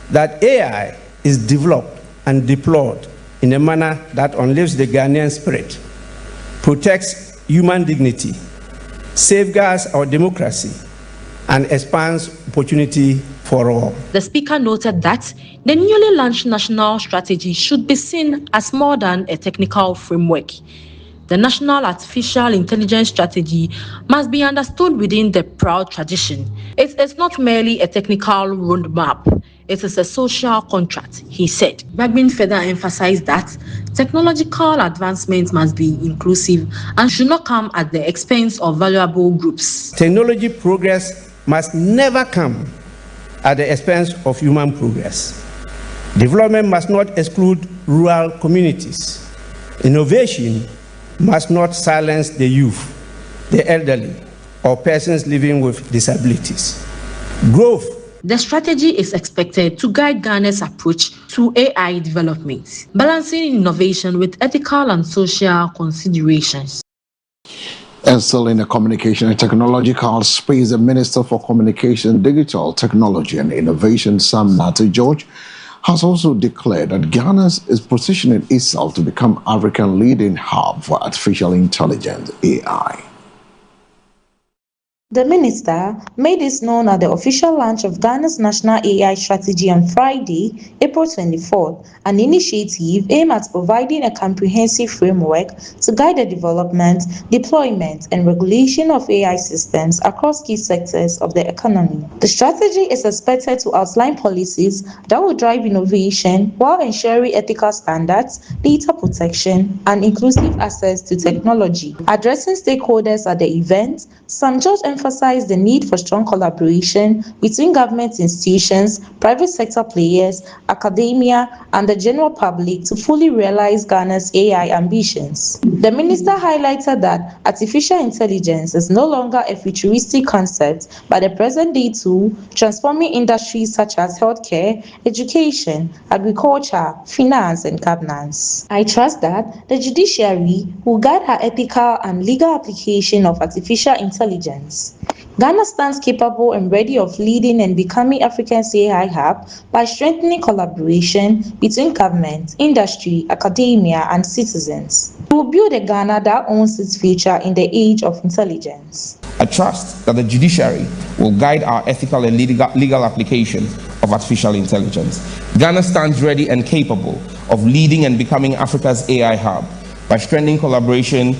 S16: that AI is developed and deployed in a manner that uplifts the Ghanaian spirit, protects human dignity, safeguards our democracy, and expands opportunity for all.
S15: The speaker noted that the newly launched national strategy should be seen as more than a technical framework. The National Artificial Intelligence Strategy must be understood within the proud tradition. It is not merely a technical roadmap, it is a social contract, he said. Gbagbin further emphasized that technological advancement must be inclusive and should not come at the expense of valuable groups.
S16: Technology progress must never come at the expense of human progress. Development must not exclude rural communities. Innovation must not silence the youth, the elderly, or persons living with disabilities. Growth.
S15: The strategy is expected to guide Ghana's approach to AI development, balancing innovation with ethical and social considerations.
S1: And still in the communication and technological space, the Minister for Communication, Digital Technology and Innovation, Sam Nati George, has also declared that Ghana is positioning itself to become African leading hub for artificial intelligence, AI.
S2: The minister made this known at the official launch of Ghana's National AI Strategy on Friday, April 24th, an initiative aimed at providing a comprehensive framework to guide the development, deployment, and regulation of AI systems across key sectors of the economy. The strategy is expected to outline policies that will drive innovation while ensuring ethical standards, data protection, and inclusive access to technology. Addressing stakeholders at the event, Sam George emphasized the need for strong collaboration between government institutions, private sector players, academia, and the general public to fully realize Ghana's AI ambitions. The minister highlighted that artificial intelligence is no longer a futuristic concept, but a present-day tool transforming industries such as healthcare, education, agriculture, finance, and governance. I trust that the judiciary will guide our ethical and legal application of artificial intelligence. Ghana stands capable and ready of leading and becoming Africa's AI hub by strengthening collaboration between government, industry, academia, and citizens. We will build a Ghana that owns its future in the age of intelligence.
S17: I trust that the judiciary will guide our ethical and legal application of artificial intelligence. Ghana stands ready and capable of leading and becoming Africa's AI hub by strengthening collaboration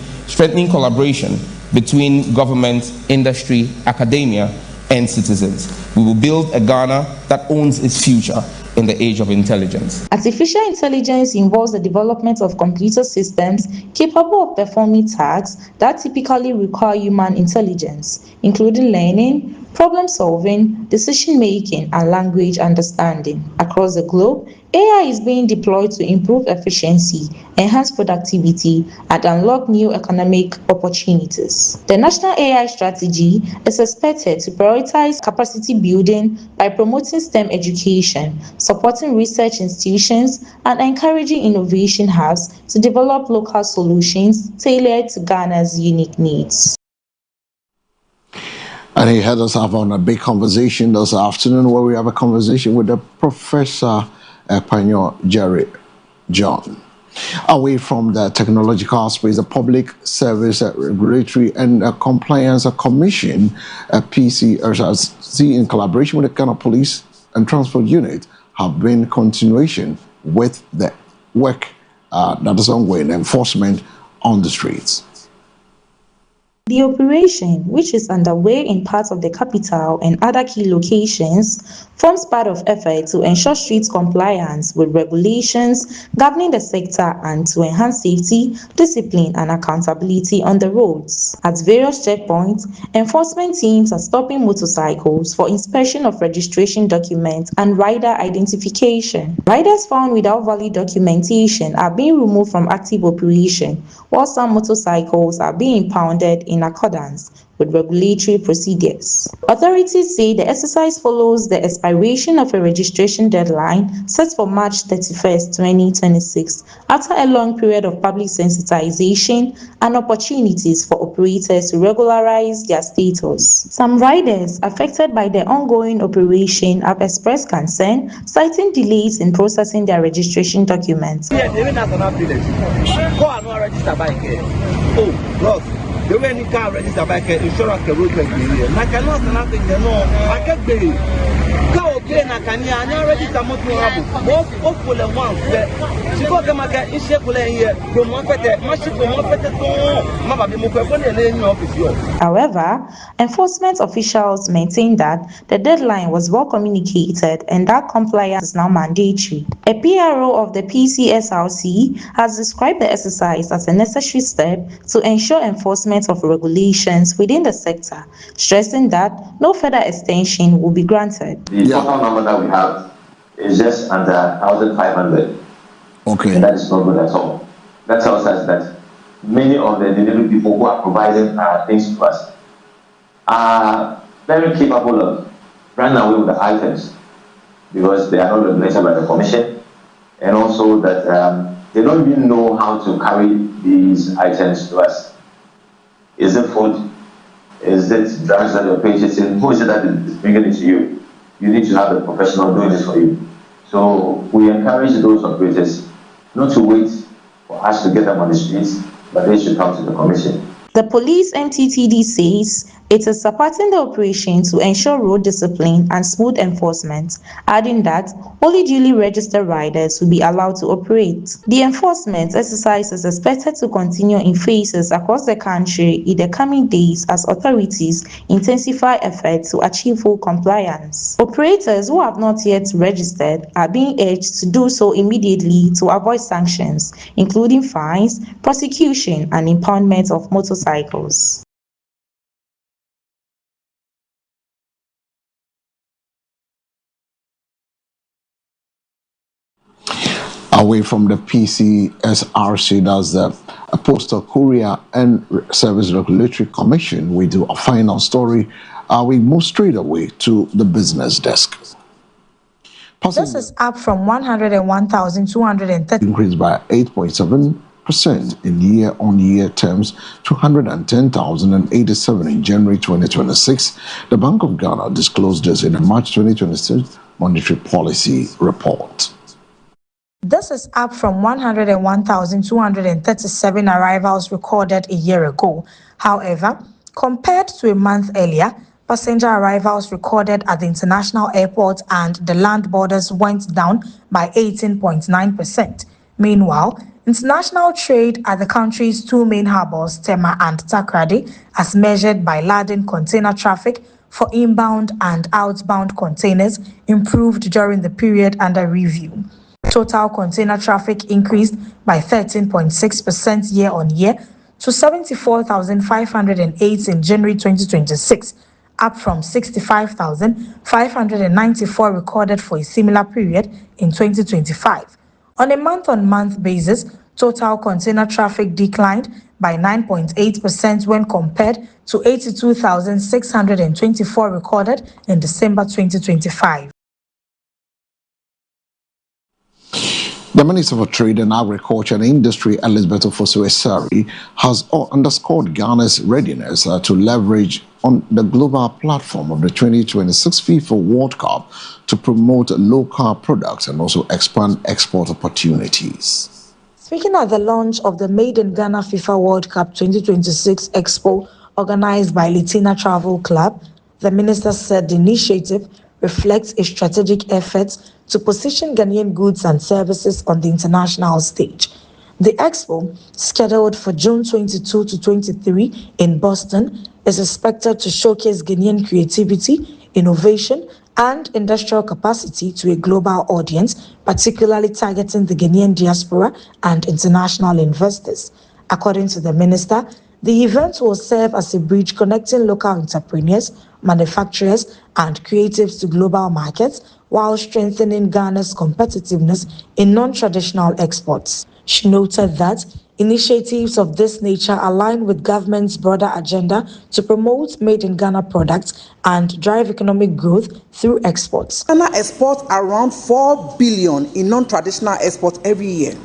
S17: between government, industry, academia, and citizens. We will build a Ghana that owns its future in the age of intelligence.
S2: Artificial intelligence involves the development of computer systems capable of performing tasks that typically require human intelligence, including learning, problem-solving, decision-making, and language understanding. Across the globe, AI is being deployed to improve efficiency, enhance productivity, and unlock new economic opportunities. The National AI Strategy is expected to prioritize capacity building by promoting STEM education, supporting research institutions, and encouraging innovation hubs to develop local solutions tailored to Ghana's unique needs.
S1: And he had us have on a big conversation this afternoon where we have a conversation with the Professor Epanyo Jerry John. Away from the technological space, the Public Service Regulatory and Compliance Commission, PCRC, in collaboration with the Ghana Police and Transport Unit, have been continuation with the work that is ongoing, enforcement on the streets.
S18: The operation, which is underway in parts of the capital and other key locations, forms part of effort to ensure street compliance with regulations governing the sector and to enhance safety, discipline, and accountability on the roads. At various checkpoints, enforcement teams are stopping motorcycles for inspection of registration documents and rider identification. Riders found without valid documentation are being removed from active operation, while some motorcycles are being impounded in accordance with regulatory procedures. Authorities say the exercise follows the expiration of a registration deadline set for March 31st, 2026, after a long period of public sensitization and opportunities for operators to regularize their status. Some riders affected by the ongoing operation have expressed concern, citing delays in processing their registration documents.
S19: The way any car register by insurance can road I cannot nothing I can't be go okay na can ya register most hopeful and one she go come again in shape here from one fete machine from one fete to
S18: However, enforcement officials maintain that the deadline was well communicated and that compliance is now mandatory. A PRO of the PCSRC has described the exercise as a necessary step to ensure enforcement of regulations within the sector, stressing that no further extension will be granted.
S20: The total number that we have is just under 1,500.
S1: Okay.
S20: And that is not good at all. That tells us that many of the delivery people who are providing things to us are very capable of running away with the items because they are not regulated by the commission, and also that they don't even know how to carry these items to us. Is it food? Is it drugs that you're purchasing? Who is it that is bringing it to you? You need to have a professional doing this for you. So we encourage those operators not to wait for us to get them on the streets, but they should come to the commission.
S18: The police MTTD says it is supporting the operation to ensure road discipline and smooth enforcement, adding that only duly registered riders will be allowed to operate. The enforcement exercise is expected to continue in phases across the country in the coming days as authorities intensify efforts to achieve full compliance. Operators who have not yet registered are being urged to do so immediately to avoid sanctions, including fines, prosecution, and impoundment of motorcycles.
S1: Away from the PCSRC, that's the Postal Courier and Service Regulatory Commission, we do a final story. We move straight away to the business desk.
S2: This is up from 101,230.
S1: Increased by 8.7% in year-on-year terms to 110,087 in January 2026. The Bank of Ghana disclosed this in a March 2026 monetary policy report.
S2: This is up from 101,237 arrivals recorded a year ago. However, compared to a month earlier, passenger arrivals recorded at the international airport and the land borders went down by 18.9%. Meanwhile, international trade at the country's two main harbors, Tema and Takrady, as measured by laden container traffic for inbound and outbound containers, improved during the period under review. Total container traffic increased by 13.6% year-on-year to 74,508 in January 2026, up from 65,594 recorded for a similar period in 2025. On a month-on-month basis, total container traffic declined by 9.8% when compared to 82,624 recorded in December 2025.
S1: The Minister for Trade and Agriculture and Industry, Elizabeth Ofosu-Esari, has underscored Ghana's readiness to leverage on the global platform of the 2026 FIFA World Cup to promote local products and also expand export opportunities.
S2: Speaking at the launch of the Made in Ghana FIFA World Cup 2026 Expo organized by Litina Travel Club, the minister said the initiative reflects a strategic effort to position Ghanaian goods and services on the international stage. The expo, scheduled for June 22 to 23 in Boston, is expected to showcase Ghanaian creativity, innovation, and industrial capacity to a global audience, particularly targeting the Ghanaian diaspora and international investors. According to the minister, the event will serve as a bridge connecting local entrepreneurs, manufacturers, and creatives to global markets while strengthening Ghana's competitiveness in non-traditional exports. She noted that initiatives of this nature align with government's broader agenda to promote made-in-Ghana products and drive economic growth through exports.
S21: Ghana exports around 4 billion in non-traditional exports every year.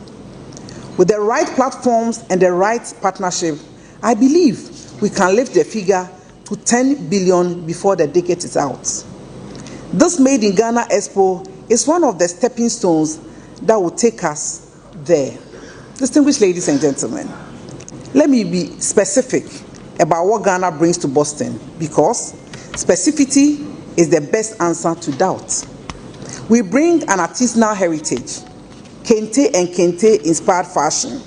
S21: With the right platforms and the right partnership, I believe we can lift the figure to 10 billion before the decade is out. This Made in Ghana Expo is one of the stepping stones that will take us there. Distinguished ladies and gentlemen, let me be specific about what Ghana brings to Boston, because specificity is the best answer to doubt. We bring an artisanal heritage, kente and kente-inspired fashion,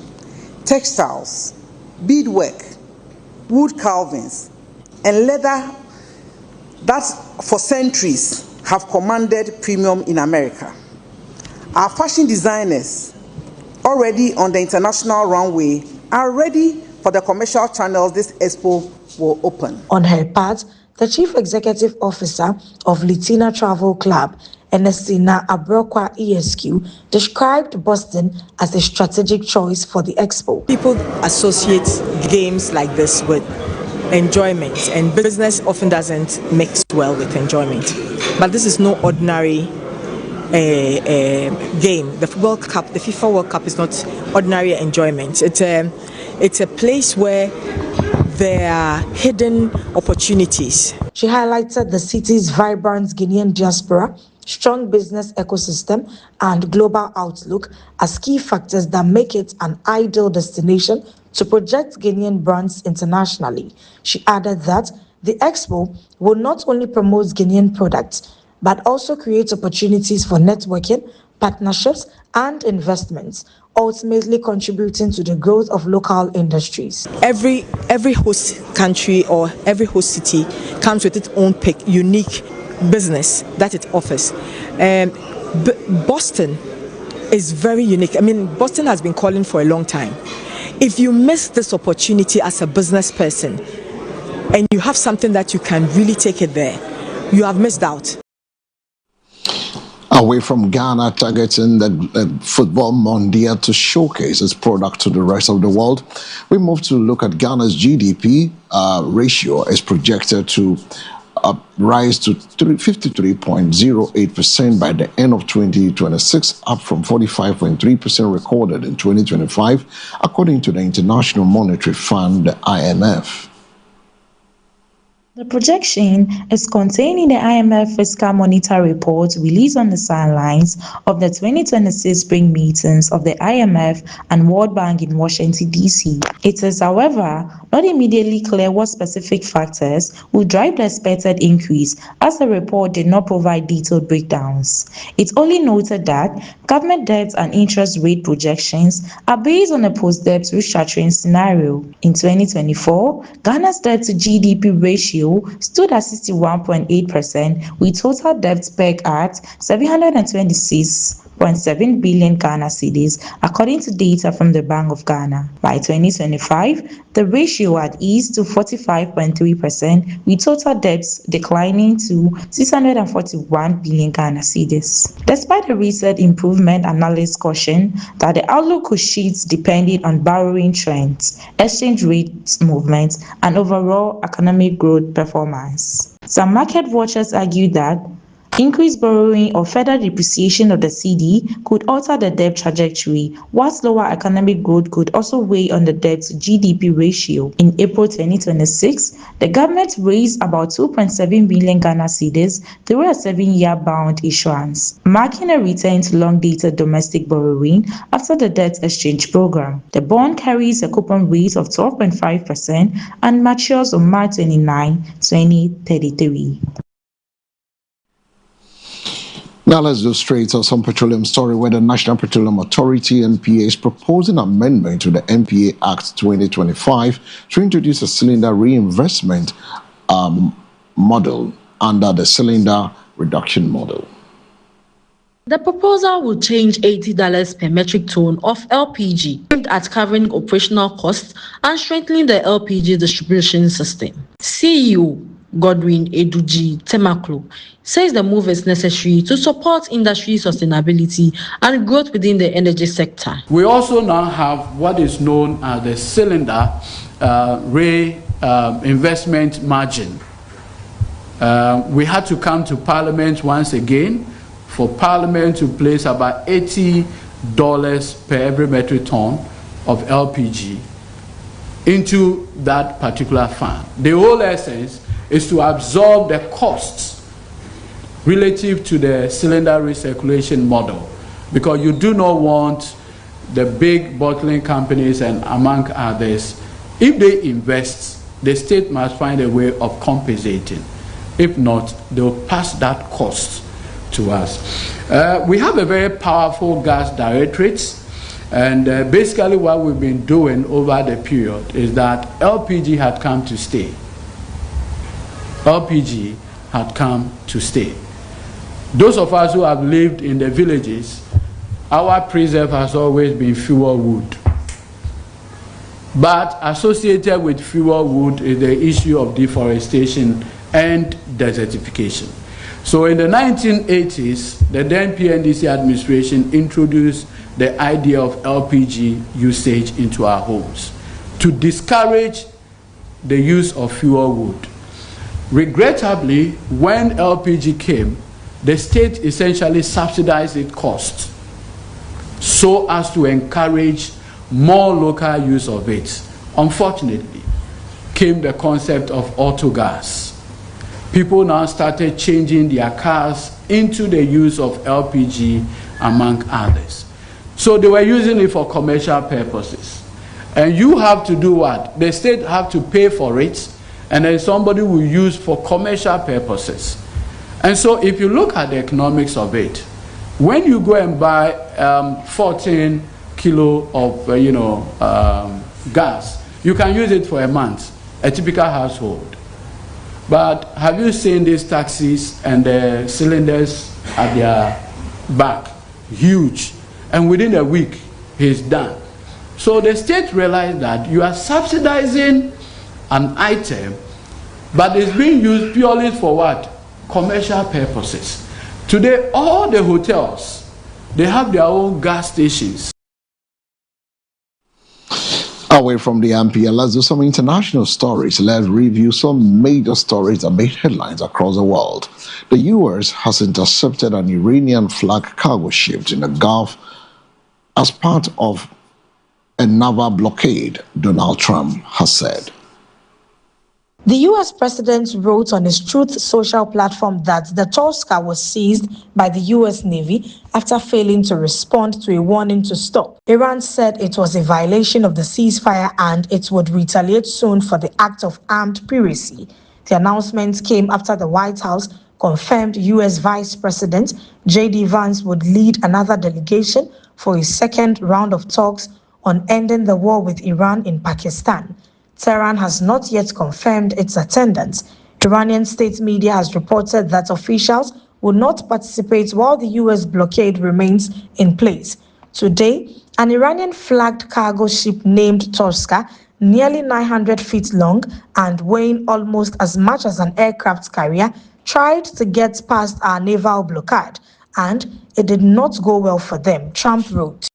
S21: textiles, beadwork, wood carvings, and leather that for centuries have commanded premium in America. Our fashion designers, already on the international runway, are ready for the commercial channels this expo will open.
S2: On her part, the Chief Executive Officer of Litina Travel Club, Ernestina Abrokwa ESQ, described Boston as a strategic choice for the expo.
S22: People associate games like this with enjoyment, and business often doesn't mix well with enjoyment. But this is no ordinary game. The World Cup, the FIFA World Cup, is not ordinary enjoyment. It's a place where there are hidden opportunities.
S2: She highlighted the city's vibrant Guinean diaspora, strong business ecosystem, and global outlook as key factors that make it an ideal destination to project Guinean brands internationally. She added that the expo will not only promote Guinean products, but also create opportunities for networking, partnerships, and investments, ultimately contributing to the growth of local industries.
S22: Every host country or every host city comes with its own unique business that it offers. Boston is very unique. I mean, Boston has been calling for a long time. If you miss this opportunity as a business person and you have something that you can really take it there, you have missed out.
S1: Away from Ghana targeting the football mondial to showcase its product to the rest of the world, we move to look at Ghana's GDP ratio is projected to rise to 53.08% by the end of 2026, up from 45.3% recorded in 2025, according to the International Monetary Fund, the IMF.
S18: The projection is contained in the IMF Fiscal Monitor Report released on the sidelines of the 2026 spring meetings of the IMF and World Bank in Washington, D.C. It is, however, not immediately clear what specific factors will drive the expected increase, as the report did not provide detailed breakdowns. It only noted that government debt and interest rate projections are based on a post-debt restructuring scenario. In 2024, Ghana's debt to GDP ratio stood at 61.8%, with total debt pegged at 726.7 billion Ghana cedis, according to data from the Bank of Ghana. By 2025, the ratio had eased to 45.3%, with total debts declining to 641 billion Ghana cedis. Despite the recent improvement, analysts caution that the outlook could shift depending on borrowing trends, exchange rate movements, and overall economic growth performance. Some market watchers argue that Increased borrowing or further depreciation of the cedi could alter the debt trajectory, whilst lower economic growth could also weigh on the debt to GDP ratio. In April 2026, the government raised about 2.7 billion Ghana cedis through a 7-year bond issuance, marking a return to long-dated domestic borrowing after the debt exchange program. The bond carries a coupon rate of 12.5% and matures on March 29, 2033.
S1: Now let's go straight to some petroleum story where the National Petroleum Authority (NPA) is proposing amendment to the NPA Act 2025 to introduce a cylinder reinvestment model under the cylinder reduction model.
S15: The proposal will change $80 per metric ton of LPG, aimed at covering operational costs and strengthening the LPG distribution system. CEO Godwin Eduji Temaklo says the move is necessary to support industry sustainability and growth within the energy sector.
S4: We also now have what is known as the cylinder investment margin. We had to come to Parliament once again for Parliament to place about $80 per every metric ton of LPG into that particular fund. The whole essence is to absorb the costs relative to the cylinder recirculation model, because you do not want the big bottling companies and among others, if they invest, the state must find a way of compensating. If not, they'll pass that cost to us. We have a very powerful gas directorate, and basically what we've been doing over the period is that LPG had come to stay. LPG had come to stay. Those of us who have lived in the villages, our preserve has always been fuel wood. But associated with fuel wood is the issue of deforestation and desertification. So in the 1980s, the then PNDC administration introduced the idea of LPG usage into our homes to discourage the use of fuel wood. Regrettably, when LPG came, the state essentially subsidized its cost so as to encourage more local use of it. Unfortunately, came the concept of autogas. People now started changing their cars into the use of LPG, among others. So they were using it for commercial purposes. And you have to do what? The state have to pay for it, and then somebody will use for commercial purposes. And so if you look at the economics of it, when you go and buy 14 kilo of gas, you can use it for a month, a typical household. But have you seen these taxis and the cylinders at their back? Huge. And within a week, he's done. So the state realized that you are subsidizing an item, but it's being used purely for what? Commercial purposes. Today, all the hotels, they have their own gas stations.
S1: Away from the NPA, let's do some international stories. Let's review some major stories that made headlines across the world. The U.S. has intercepted an Iranian flag cargo ship in the Gulf as part of a naval blockade, Donald Trump has said.
S2: The U.S. president wrote on his Truth Social platform that the Tosca was seized by the U.S. Navy after failing to respond to a warning to stop. Iran said it was a violation of the ceasefire and it would retaliate soon for the act of armed piracy. The announcement came after the White House confirmed U.S. Vice President J.D. Vance would lead another delegation for a second round of talks on ending the war with Iran in Pakistan. Tehran has not yet confirmed its attendance. Iranian state media has reported that officials will not participate while the U.S. blockade remains in place. Today, an Iranian-flagged cargo ship named Tosca, nearly 900 feet long and weighing almost as much as an aircraft carrier, tried to get past our naval blockade, and it did not go well for them, Trump wrote.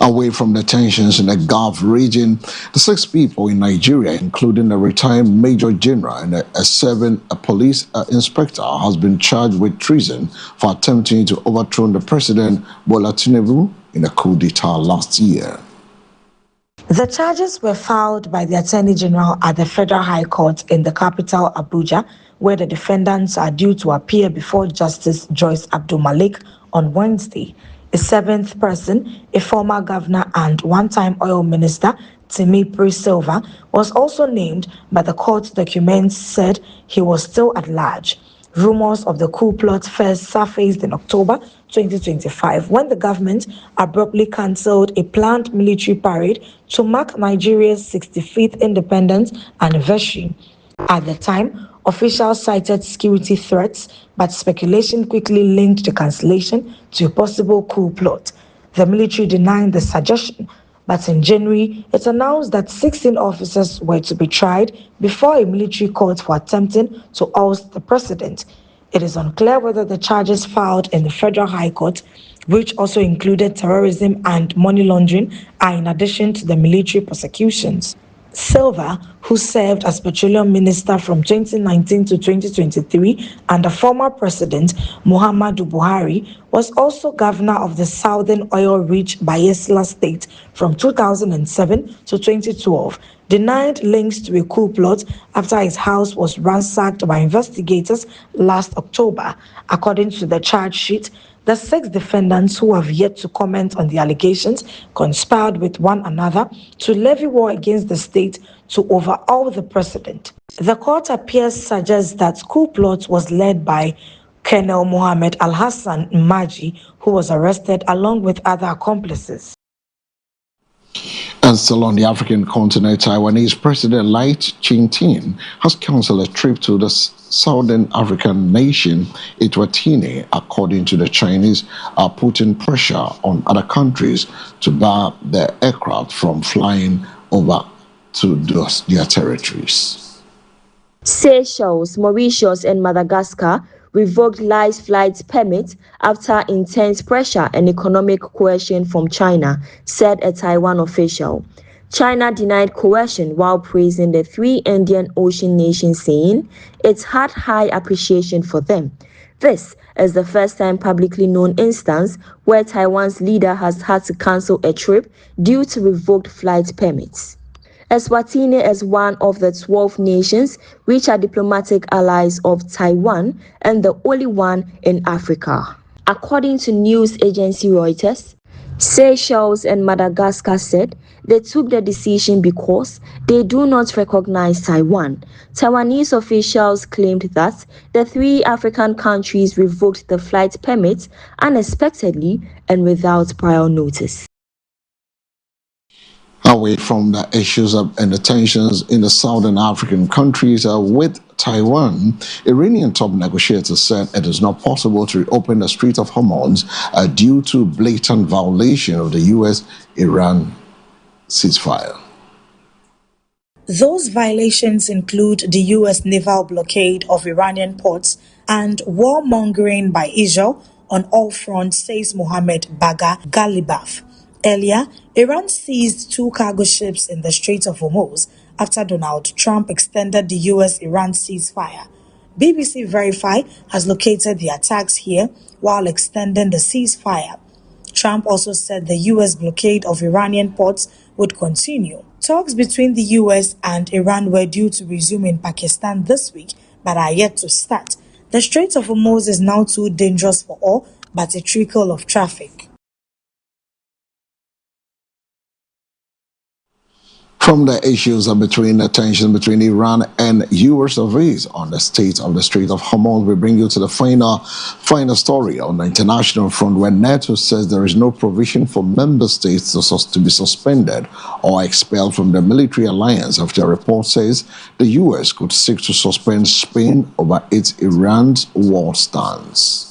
S1: Away from the tensions in the Gulf region, the 6 people in Nigeria, including a retired Major General and a police inspector, has been charged with treason for attempting to overthrow the President Bola Tinubu in a coup d'etat last year.
S2: The charges were filed by the Attorney General at the Federal High Court in the capital, Abuja, where the defendants are due to appear before Justice Joyce Abdul Malik on Wednesday. A 7th person, a former governor and one-time oil minister, Timi Silva, was also named, but the court documents said he was still at large. Rumors of the coup plot first surfaced in October 2025 when the government abruptly cancelled a planned military parade to mark Nigeria's 65th independence anniversary. At the time, officials cited security threats, but speculation quickly linked the cancellation to a possible coup plot. The military denied the suggestion, but in January, it announced that 16 officers were to be tried before a military court for attempting to oust the president. It is unclear whether the charges filed in the Federal High Court, which also included terrorism and money laundering, are in addition to the military prosecutions. Silva, who served as petroleum minister from 2019 to 2023 under former president Muhammadu Buhari, was also governor of the southern oil-rich Bayelsa state from 2007 to 2012, denied links to a coup plot after his house was ransacked by investigators last October. According to the charge sheet, the 6 defendants, who have yet to comment on the allegations, conspired with one another to levy war against the state to overawe the president. The court appeals suggests that coup plot was led by Colonel Mohammed Al-Hassan Maji, who was arrested along with other accomplices.
S1: And still on the African continent, Taiwanese President Lai Ching-te has cancelled a trip to the southern African nation, Eswatini, according to the Chinese, are putting pressure on other countries to bar their aircraft from flying over to their territories.
S7: Seychelles, Mauritius, and Madagascar revoked Lai's flight permit after intense pressure and economic coercion from China, said a Taiwan official. China denied coercion while praising the 3 Indian Ocean nations, saying it had high appreciation for them. This is the first time publicly known instance where Taiwan's leader has had to cancel a trip due to revoked flight permits. Eswatini is one of the 12 nations which are diplomatic allies of Taiwan and the only one in Africa. According to news agency Reuters, Seychelles and Madagascar said they took the decision because they do not recognize Taiwan. Taiwanese officials claimed that the 3 African countries revoked the flight permits unexpectedly and without prior notice.
S1: Away from the issues and the tensions in the southern African countries with Taiwan, Iranian top negotiators said it is not possible to reopen the Strait of Hormuz due to blatant violation of the U.S.-Iran ceasefire.
S2: Those violations include the U.S. naval blockade of Iranian ports and warmongering by Israel on all fronts, says Mohammed Bagher Ghalibaf. Earlier, Iran seized 2 cargo ships in the Strait of Hormuz after Donald Trump extended the U.S.-Iran ceasefire. BBC Verify has located the attacks here while extending the ceasefire. Trump also said the U.S. blockade of Iranian ports would continue. Talks between the U.S. and Iran were due to resume in Pakistan this week, but are yet to start. The Strait of Hormuz is now too dangerous for all but a trickle of traffic.
S1: From the issues between the tension between Iran and U.S. surveys on the state of the Strait of Hormuz, we bring you to the final story on the international front, where NATO says there is no provision for member states to be suspended or expelled from the military alliance after a report says the U.S. could seek to suspend Spain over its Iran's war stance.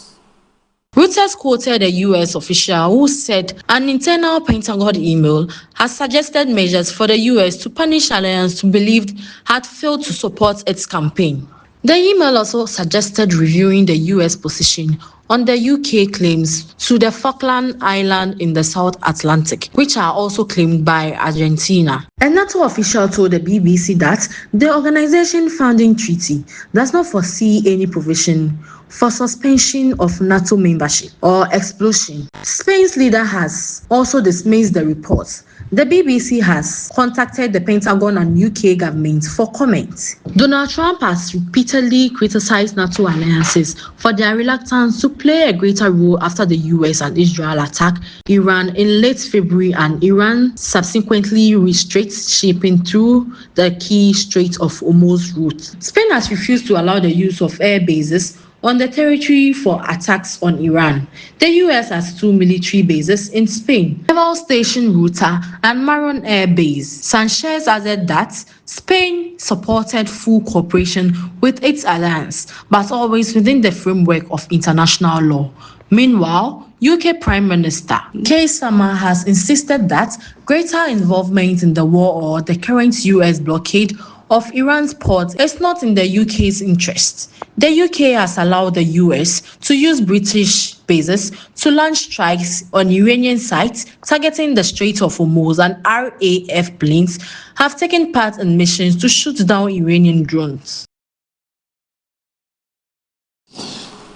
S15: Reuters quoted a U.S. official who said an internal Pentagon email has suggested measures for the U.S. to punish alliance believed had failed to support its campaign. The email also suggested reviewing the U.S. position on the UK claims to the Falkland Island in the South Atlantic, which are also claimed by Argentina. A NATO official told the BBC that the organization founding treaty does not foresee any provision for suspension of NATO membership or explosion. Spain's leader has also dismissed the reports. The BBC has contacted the Pentagon and UK government for comment. Donald Trump has repeatedly criticized NATO alliances for their reluctance to play a greater role after the US and Israel attacked Iran in late February, and Iran subsequently restricts shipping through the key Strait of Hormuz route. Spain has refused to allow the use of air bases on the territory for attacks on Iran. The US has 2 military bases in Spain, Naval Station Ruta and Maron Air Base. Sanchez added that Spain supported full cooperation with its alliance, but always within the framework of international law. Meanwhile, UK Prime Minister Keir Starmer has insisted that greater involvement in the war or the current US blockade of Iran's ports is not in the UK's interest. The UK has allowed the US to use British bases to launch strikes on Iranian sites targeting the Strait of Hormuz, and RAF planes have taken part in missions to shoot down Iranian drones.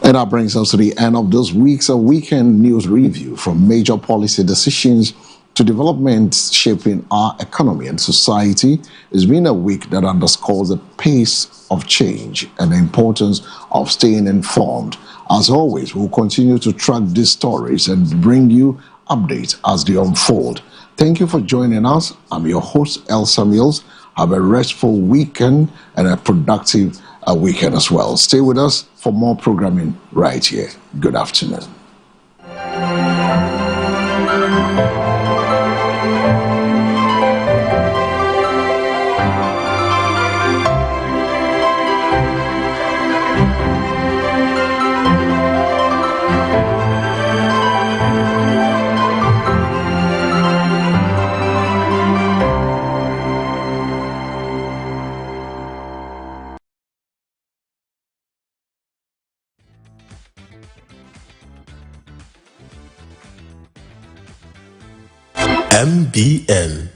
S1: And that brings us to the end of this week's weekend news review. From major policy decisions to developments shaping our economy and society, it's been a week that underscores the pace of change and the importance of staying informed. As always, we'll continue to track these stories and bring you updates as they unfold. Thank you for joining us. I'm your host, El Samuels. Have a restful weekend and a productive weekend as well. Stay with us for more programming right here. Good afternoon.
S5: MBN